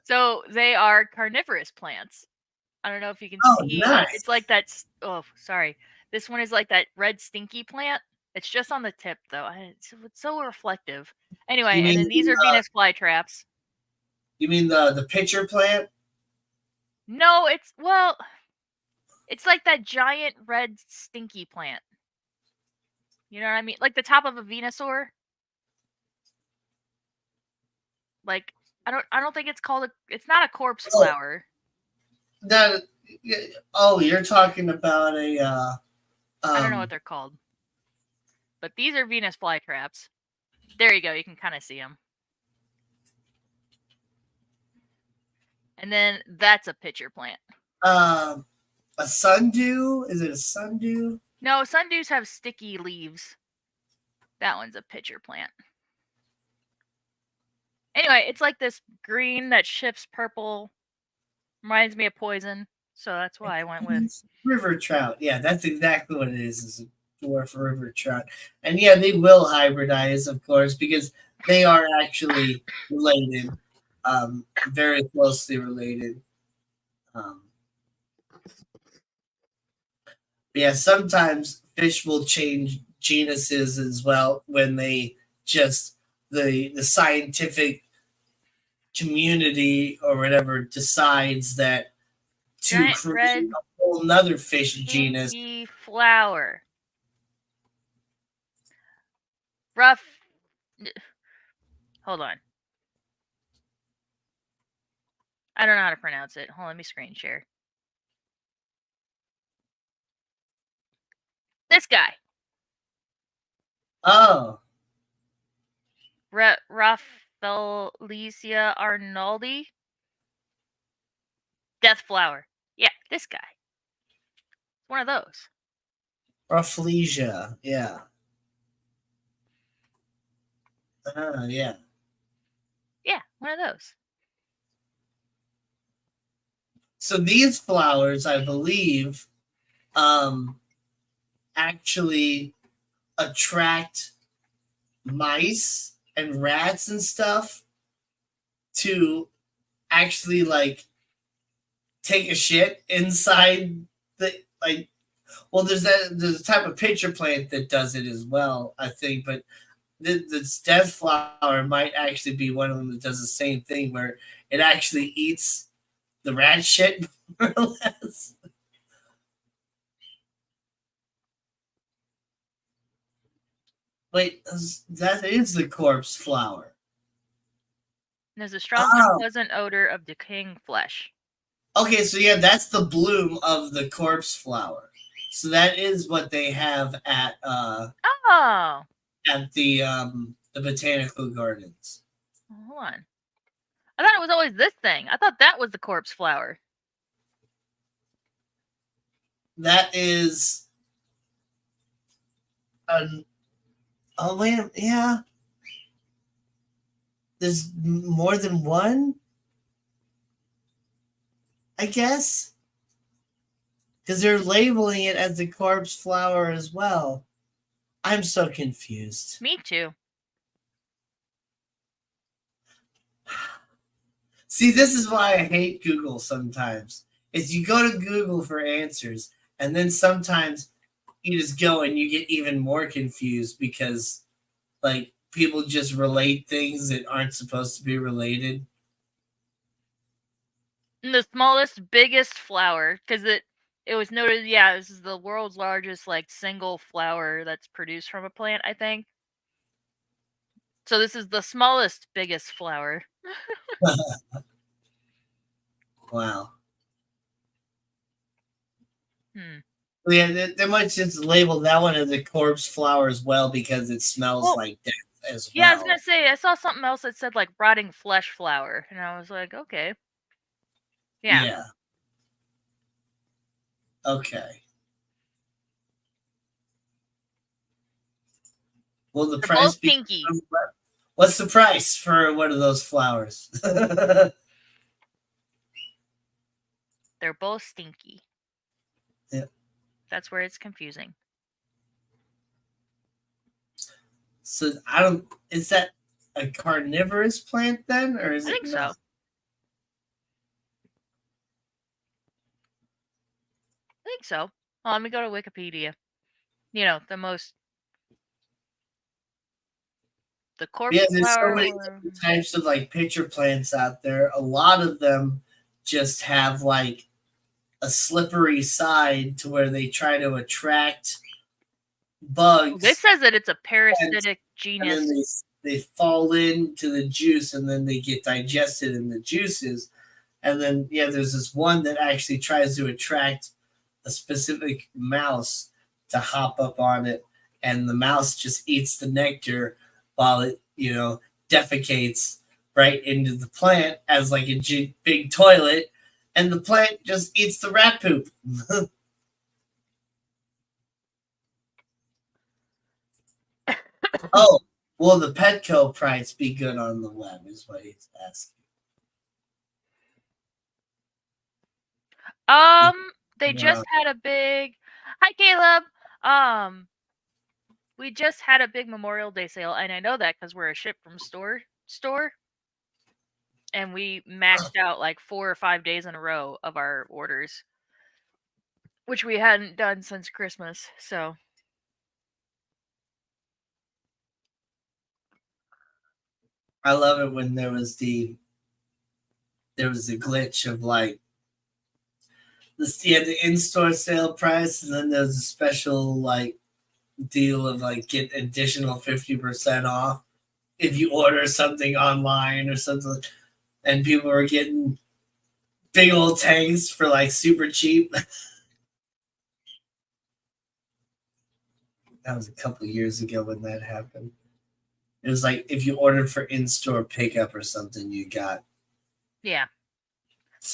so they are carnivorous plants. I don't know if you can see. Nice. It's like that. Oh, sorry. This one is like that red stinky plant. It's just on the tip, though. It's so reflective. Anyway, and then these are Venus flytraps. You mean the pitcher plant? No, it's like that giant red stinky plant. You know what I mean? Like the top of a Venusaur. Like I don't think it's called it's not a corpse flower. You're talking about a I don't know what they're called. But these are Venus flytraps. There you go. You can kind of see them. And then that's a pitcher plant. A sundew? Is it a sundew? No, sundews have sticky leaves. That one's a pitcher plant. Anyway, it's like this green that shifts purple. Reminds me of poison. So that's why I went with river trout. Yeah, that's exactly what it is a dwarf river trout. And yeah, they will hybridize, of course, because they are actually related, very closely related. Yeah, sometimes fish will change genuses as well when they just the scientific community or whatever decides that to giant create red a whole nother fish genus. flower. Rough. Hold on. I don't know how to pronounce it. Hold on, let me screen share. This guy. Oh. Rough Felicia Arnoldi. Death flower. Yeah, this guy. One of those. Rafflesia. Yeah. Yeah. Yeah, one of those. So these flowers, I believe, actually attract mice and rats and stuff to actually like take a shit inside the like. Well, there's a type of pitcher plant that does it as well, I think, but this death flower might actually be one of them that does the same thing where it actually eats the rat shit more or less. Wait, that is the corpse flower. There's a strong, Oh, unpleasant odor of decaying flesh. okay, so yeah, that's the bloom of the corpse flower. So that is what they have Oh, at the botanical gardens. hold on. I thought it was always this thing. I thought that was the corpse flower. That is an oh wait, yeah. There's more than one, I guess, because they're labeling it as the corpse flower as well. I'm so confused. Me too. See, this is why I hate Google sometimes. Is you go to Google for answers, and then sometimes you just go and you get even more confused because like people just relate things that aren't supposed to be related. And the smallest, biggest flower, because it was noted. Yeah, this is the world's largest like single flower that's produced from a plant. I think. So this is the smallest, biggest flower. Wow. Hmm. Yeah, they might just label that one as a corpse flower as well because it smells Well, like death as yeah, I was well. gonna say I saw something else that said like rotting flesh flower, and I was like, okay, yeah. Yeah. Okay. Will the They're price both be? pinky. What's the price for one of those flowers? They're both stinky. Yeah. That's where it's confusing. So I don't. Is that a carnivorous plant then, or is I it think so. not? I think so. Well, let me go to Wikipedia. You know, the corpse Yeah, there's so flower. many different types of like pitcher plants out there. A lot of them just have like a slippery side to where they try to attract bugs. This says that it's a and parasitic and then genus. they fall into the juice and then they get digested in the juices. And then yeah, there's this one that actually tries to attract a specific mouse to hop up on it, and the mouse just eats the nectar while it defecates right into the plant as like a big toilet, and the plant just eats the rat poop. Oh, will the Petco price be good on the web? Is what he's asking. They just had a big. Hi, Caleb. We just had a big Memorial Day sale, and I know that because we're a ship from store, and we maxed out like 4 or 5 days in a row of our orders, which we hadn't done since Christmas. So I love it when there was the glitch of like the in-store sale price, and then there's a special like deal of like get additional 50% off if you order something online or something, and people were getting big old tanks for like super cheap. That was a couple of years ago when that happened. It was like if you ordered for in-store pickup or something, you got. Yeah.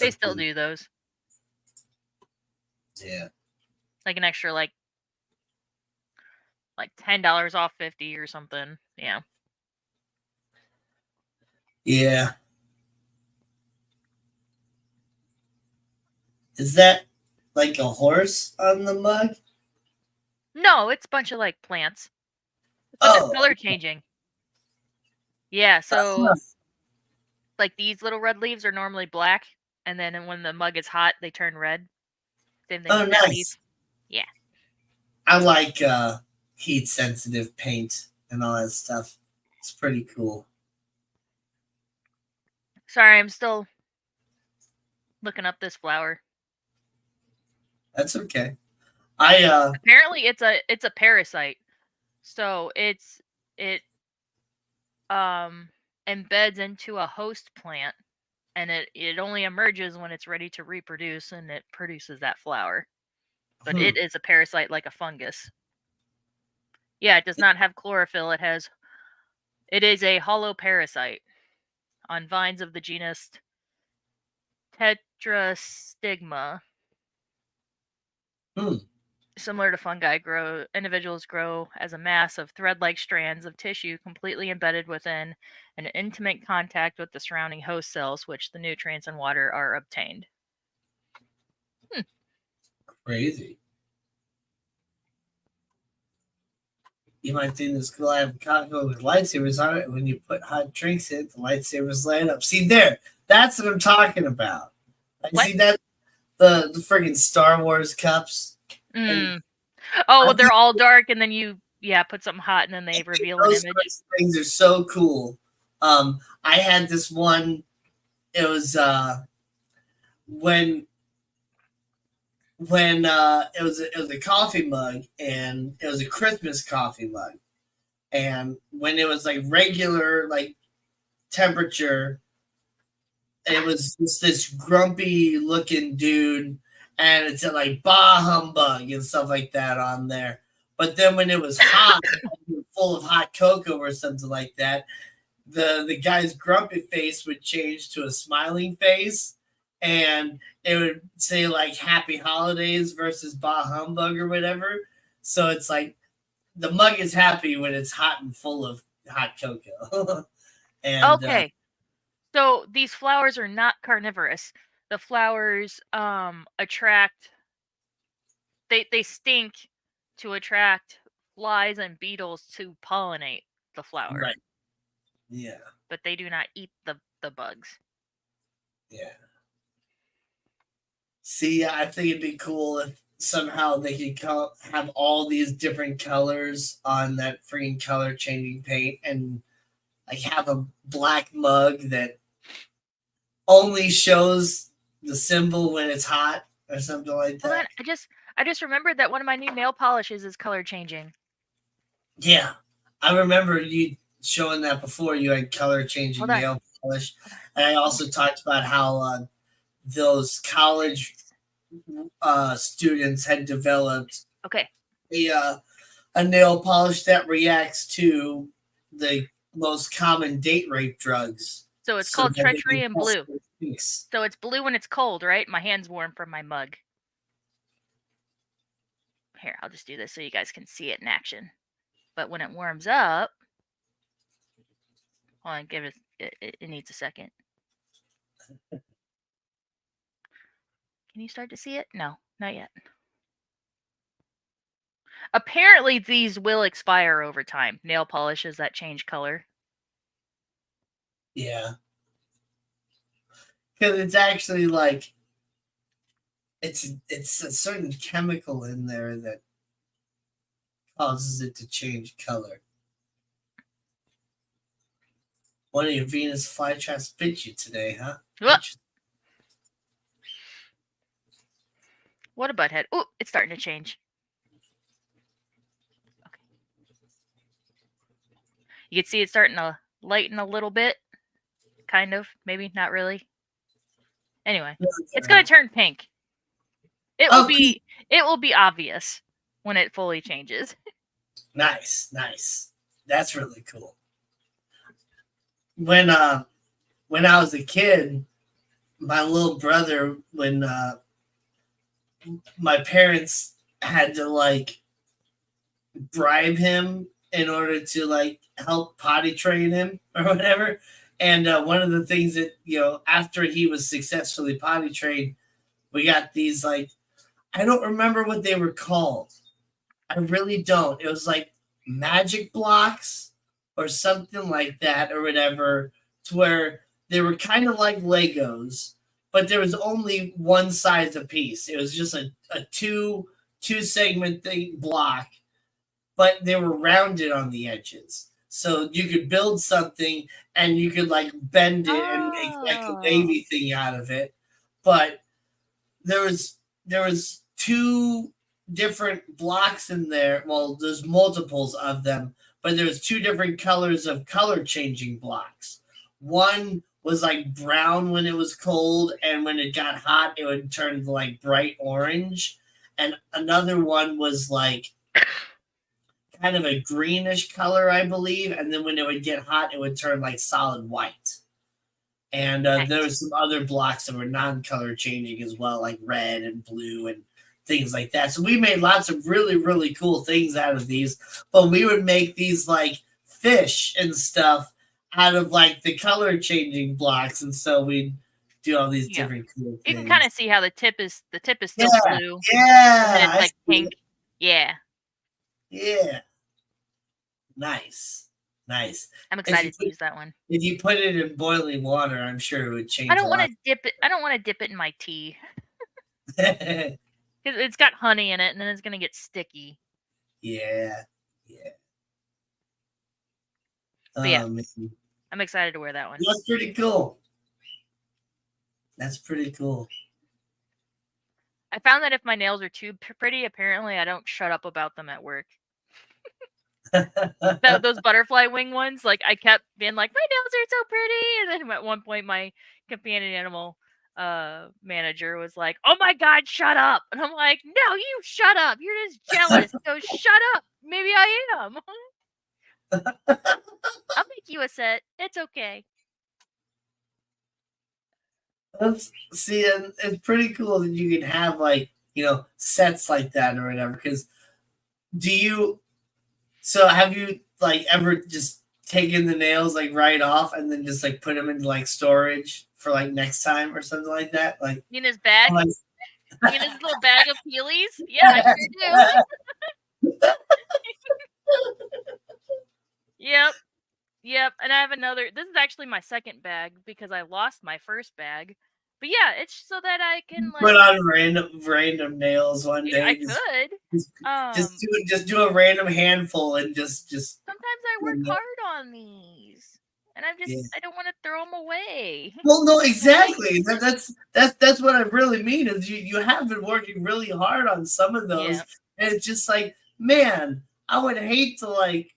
They still something. do those. Yeah. Like an extra like $10 off 50 or something. Yeah. Yeah. Is that like a horse on the mug? No, it's a bunch of like plants. But they're Oh. color changing. Yeah, so Huh. like these little red leaves are normally black, and then when the mug is hot, they turn red. Same thing Oh, with that leaf. nice. Yeah. I like heat sensitive paint and all that stuff. It's pretty cool. Sorry, I'm still looking up this flower. That's okay. I Apparently it's a parasite. So it embeds into a host plant, and it only emerges when it's ready to reproduce, and it produces that flower. But it is a parasite like a fungus. Yeah, it does not have chlorophyll. It is a hollow parasite on vines of the genus Tetrastigma. Similar to fungi, individuals grow as a mass of thread-like strands of tissue completely embedded within an intimate contact with the surrounding host cells, which the nutrients and water are obtained. Crazy. You might think this cool. I have a cocktail with lightsabers on it. When you put hot drinks in, the lightsabers light up. See there, that's what I'm talking about. What? See that the friggin' Star Wars cups. And oh, they're all dark, and then you put something hot, and then they reveal an image. Those things are so cool. I had this one. It was when it was a coffee mug, and it was a Christmas coffee mug, and when it was like regular like temperature, it was just this grumpy looking dude, and it said like "Bah humbug" and stuff like that on there. But then when it was hot, full of hot cocoa or something like that, the guy's grumpy face would change to a smiling face, and it would say like "Happy Holidays" versus "Bah humbug" or whatever. So it's like the mug is happy when it's hot and full of hot cocoa. And okay. So these flowers are not carnivorous. The flowers attract they stink to attract flies and beetles to pollinate the flower. right. Yeah. But they do not eat the bugs. Yeah. See, I think it'd be cool if somehow they could have all these different colors on that freaking color changing paint, and like have a black mug that only shows the symbol when it's hot or something like that. Hold on, I just remembered that one of my new nail polishes is color changing. Yeah, I remember you showing that before. You had color changing nail polish, and I also talked about how those college students had developed a nail polish that reacts to the most common date rape drugs. So it's called Treachery and Blue. So it's blue when it's cold, right? My hand's warm from my mug. Here, I'll just do this so you guys can see it in action. But when it warms up, hold on, give it needs a second. Can you start to see it? No, not yet. Apparently, these will expire over time. Nail polishes that change color. Yeah. Because it's actually like it's a certain chemical in there that causes it to change color. One of your Venus flytraps bit you today, huh? What a butthead. Oh, it's starting to change. Okay. You can see it's starting to lighten a little bit. Kind of. Maybe not really. Anyway, it's going to turn pink. It will be obvious when it fully changes. Nice. That's really cool. when I was a kid, my little brother, when my parents had to like bribe him in order to like help potty train him or whatever. And one of the things that, after he was successfully potty trained, we got these like, I don't remember what they were called. I really don't. It was like magic blocks or something like that or whatever, to where they were kind of like Legos, but there was only one size a piece. It was just a two segment thing block, but they were rounded on the edges. So you could build something and you could like bend it and make like a Oh. wavy thing out of it. But there was two different blocks in there. Well, there's multiples of them, but there's two different colors of color changing blocks. One was like brown when it was cold, and when it got hot, it would turn like bright orange. And another one was like kind of a greenish color, I believe. And then when it would get hot, it would turn like solid white. And there Nice. was some other blocks that were non-color changing as well, like red and blue and things like that. So we made lots of really, really cool things out of these. But we would make these like fish and stuff out of like the color changing blocks. And so we'd do all these Yeah. different cool You things. can kind of see how the tip is still Yeah, blue, and then yeah, it's I like see pink. it. Yeah. Yeah, nice, nice. I'm If you excited to put use that one. if you put it in boiling water, I'm sure it would I change a don't want lot. to dip it. I don't want to dip it in my tea Yeah, because it's got honey in it, and then it's gonna get sticky. yeah. But yeah, Man. I'm excited to wear that one. That's pretty cool. That's pretty cool. I found that if my nails are too pretty, apparently I don't shut up about them at work. Those butterfly wing ones, like I kept being like, my nails are so pretty, and then at one point my companion animal manager was like, oh my god, shut up. And I'm like, no, you shut up, you're just jealous, so shut up. Maybe I am. I'll make you a set, it's okay. See, and it's pretty cool that you can have like, sets like that or whatever. Because have you like ever just taken the nails like right off and then just like put them into like storage for like next time or something like that? Like, Gina's bag, I'm like, Gina's little bag of peelies. Yeah, I sure do. Yep. Yep, and I have another. This is actually my second bag because I lost my first bag. But yeah, it's so that I can put like on random nails one I day. could. Just, Um just do a random handful and just Sometimes I work hard on these. And yeah. I don't want to throw them away. Well, no, exactly. That's what I really mean is you have been working really hard on some of those, Yeah. and it's just like, man, I would hate to like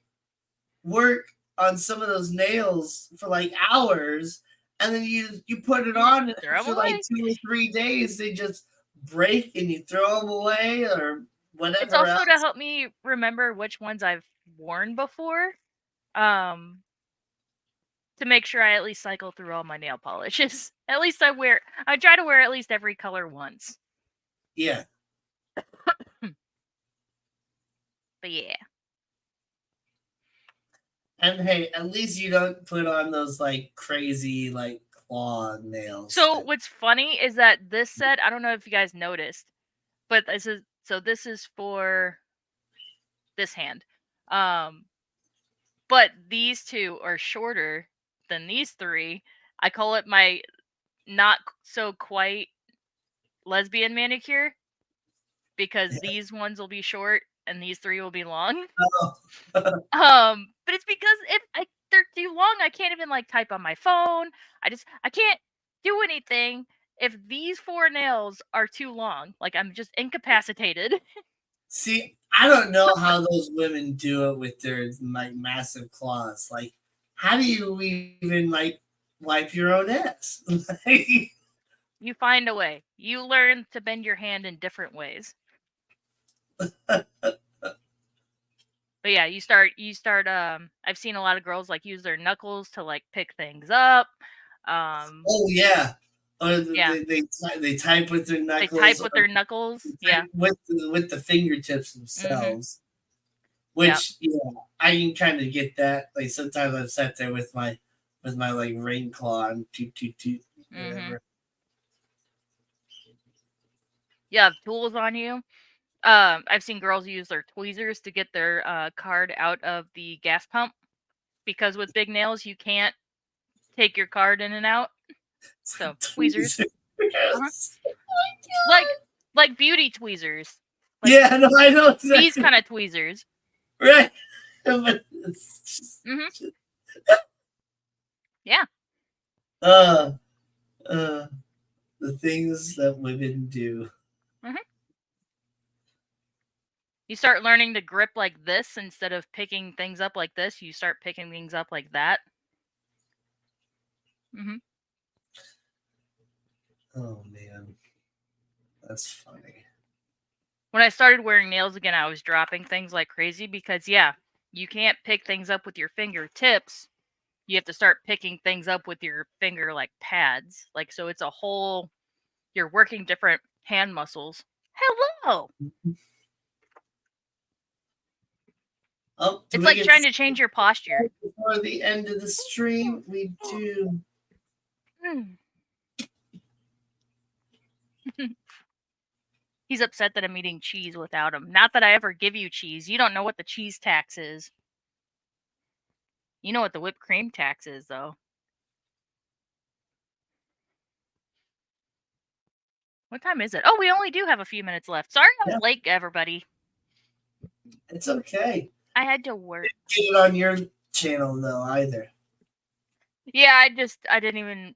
work on some of those nails for like hours, and then you put it on, and Throw 'em after like away. 2 or 3 days, they just break, and you throw them away or It's whatever also to else. help me remember which ones I've worn before. Um to make sure I at least cycle through all my nail polishes. At least I try to wear at least every color once. Yeah, But yeah. and hey, at least you don't put on those like crazy like claw nails. So what's funny is that this set, I don't know if you guys noticed, but this is for this hand. But these two are shorter than these three. I call it my not so quite lesbian manicure because these ones will be short and these three will be long. But it's because if they're too long, I can't even like type on my phone. I can't do anything if these four nails are too long. Like I'm just incapacitated. See, I don't know how those women do it with their like massive claws. Like, how do you even like wipe your own ass? Like, You find a way. You learn to bend your hand in different ways. But yeah, you start I've seen a lot of girls like use their knuckles to like pick things up. Oh yeah. Or Yeah. they type with their They type knuckles, with or their knuckles. Yeah. type with the fingertips Mhm. themselves. Yeah. Which I can kind of get that. Like sometimes I've sat there with my like ring claw and toot Mhm. whatever. You have tools on you. I've seen girls use their tweezers to get their card out of the gas pump because with big nails you can't take your card in and out. So tweezers. Uh-huh. Tweezers. Like beauty tweezers. Like Yeah, no, I know these exactly. kind of tweezers. Right. But it's Mhm. just, Yeah. uh, uh, the things that women do. Mhm. You start learning to grip like this instead of picking things up like this. You start picking things up like that. Mhm. Oh man, that's funny. When I started wearing nails again, I was dropping things like crazy because yeah, you can't pick things up with your fingertips. You have to start picking things up with your finger like pads. Like so it's a whole you're working different hand muscles. Hello. Oh, do It's we like get trying to change your posture. before the end of the stream? We do. Mm. He's upset that I'm eating cheese without him. Not that I ever give you cheese. You don't know what the cheese tax is. You know what the whipped cream tax is, though. What time is it? Oh, we only do have a few minutes left. Sorry I was Yeah. late, everybody. It's okay. I had to work. Get it on your channel though either. Yeah, I didn't even.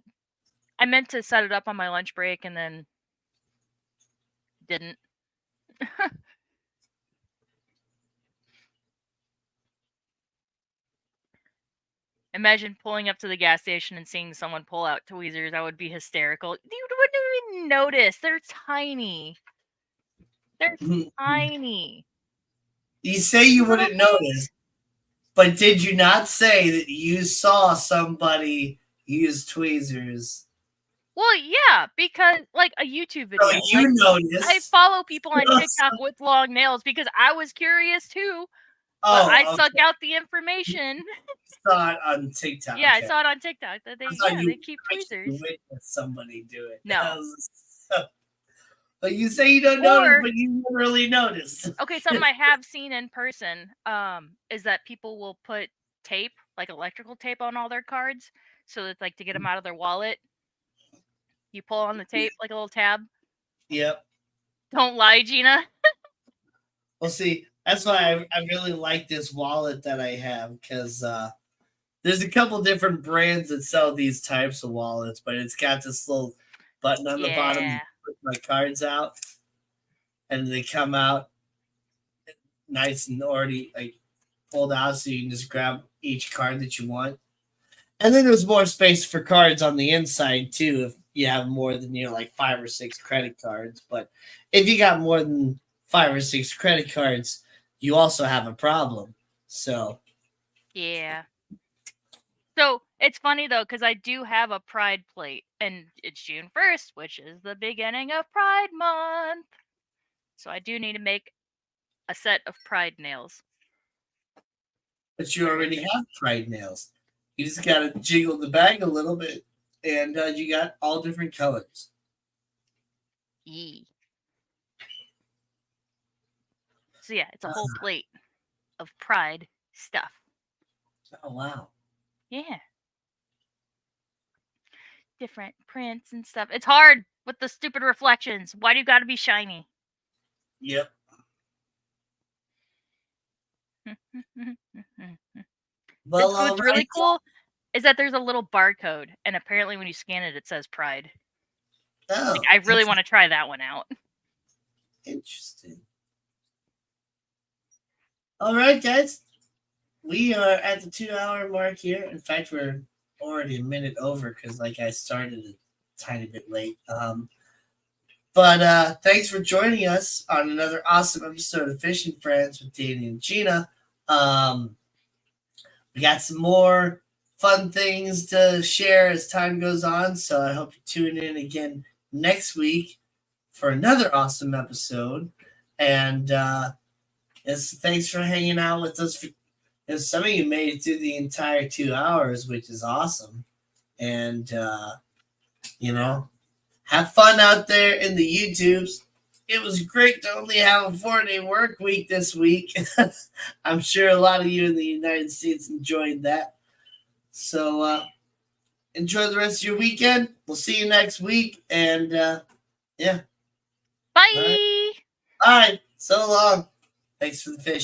I meant to set it up on my lunch break and then didn't. Imagine pulling up to the gas station and seeing someone pull out tweezers. That would be hysterical. You wouldn't even notice. They're tiny. They're tiny. You say you Little wouldn't things. notice, but did you not say that you saw somebody use tweezers? Well, yeah, because like a YouTube So video. you Like I noticed. follow people on TikTok with long nails because I was curious too, but I Oh, suck okay. out the information. Saw it on TikTok. Yeah, I Okay. saw it on TikTok that I thought they you keep actually tweezers. witnessed somebody do it. No. But you say you don't notice, but you never really noticed. Okay, something I have seen in person is that people will put tape, like electrical tape on all their cards so that like to get them out of their wallet. You pull on the tape like a little tab. Yep. Don't lie, Gina. Well, see, that's why I really like this wallet that I have because there's a couple different brands that sell these types of wallets, but it's got this little button on the bottom to Yeah. put my cards out, and they come out nice and already like pulled out, so you can just grab each card that you want. And then there's more space for cards on the inside too, if you have more than like 5 or 6 credit cards. But if you got more than 5 or 6 credit cards, you also have a problem. So Yeah. So it's funny though, because I do have a Pride plate, and it's June 1st, which is the beginning of Pride Month. So I do need to make a set of Pride nails. but you already have pride nails. You just gotta jiggle the bag a little bit, and you got all different colors. Yee. So yeah, it's a whole plate of Pride stuff. Oh wow! Yeah. Different prints and stuff. It's hard with the stupid reflections. Why do you gotta be shiny? Yep. Well, What's all really right. cool is that there's a little barcode, and apparently when you scan it, it says Pride. Oh, Like, I really want to try that one out. interesting. All right, guys. We are at the 2 hour mark here. In fact, we're already a minute over because, like, I started a tiny bit late. But thanks for joining us on another awesome episode of Fishing Friends with Danny and Gina. We got some more fun things to share as time goes on. So I hope you tune in again next week for another awesome episode. And thanks for hanging out with us. Some of you made it through the entire 2 hours, which is awesome. And, have fun out there in the YouTubes. It was great to only have a 4-day work week this week. I'm sure a lot of you in the United States enjoyed that. So enjoy the rest of your weekend. We'll see you next week. And yeah. Bye. Bye. So long. Thanks for the fish.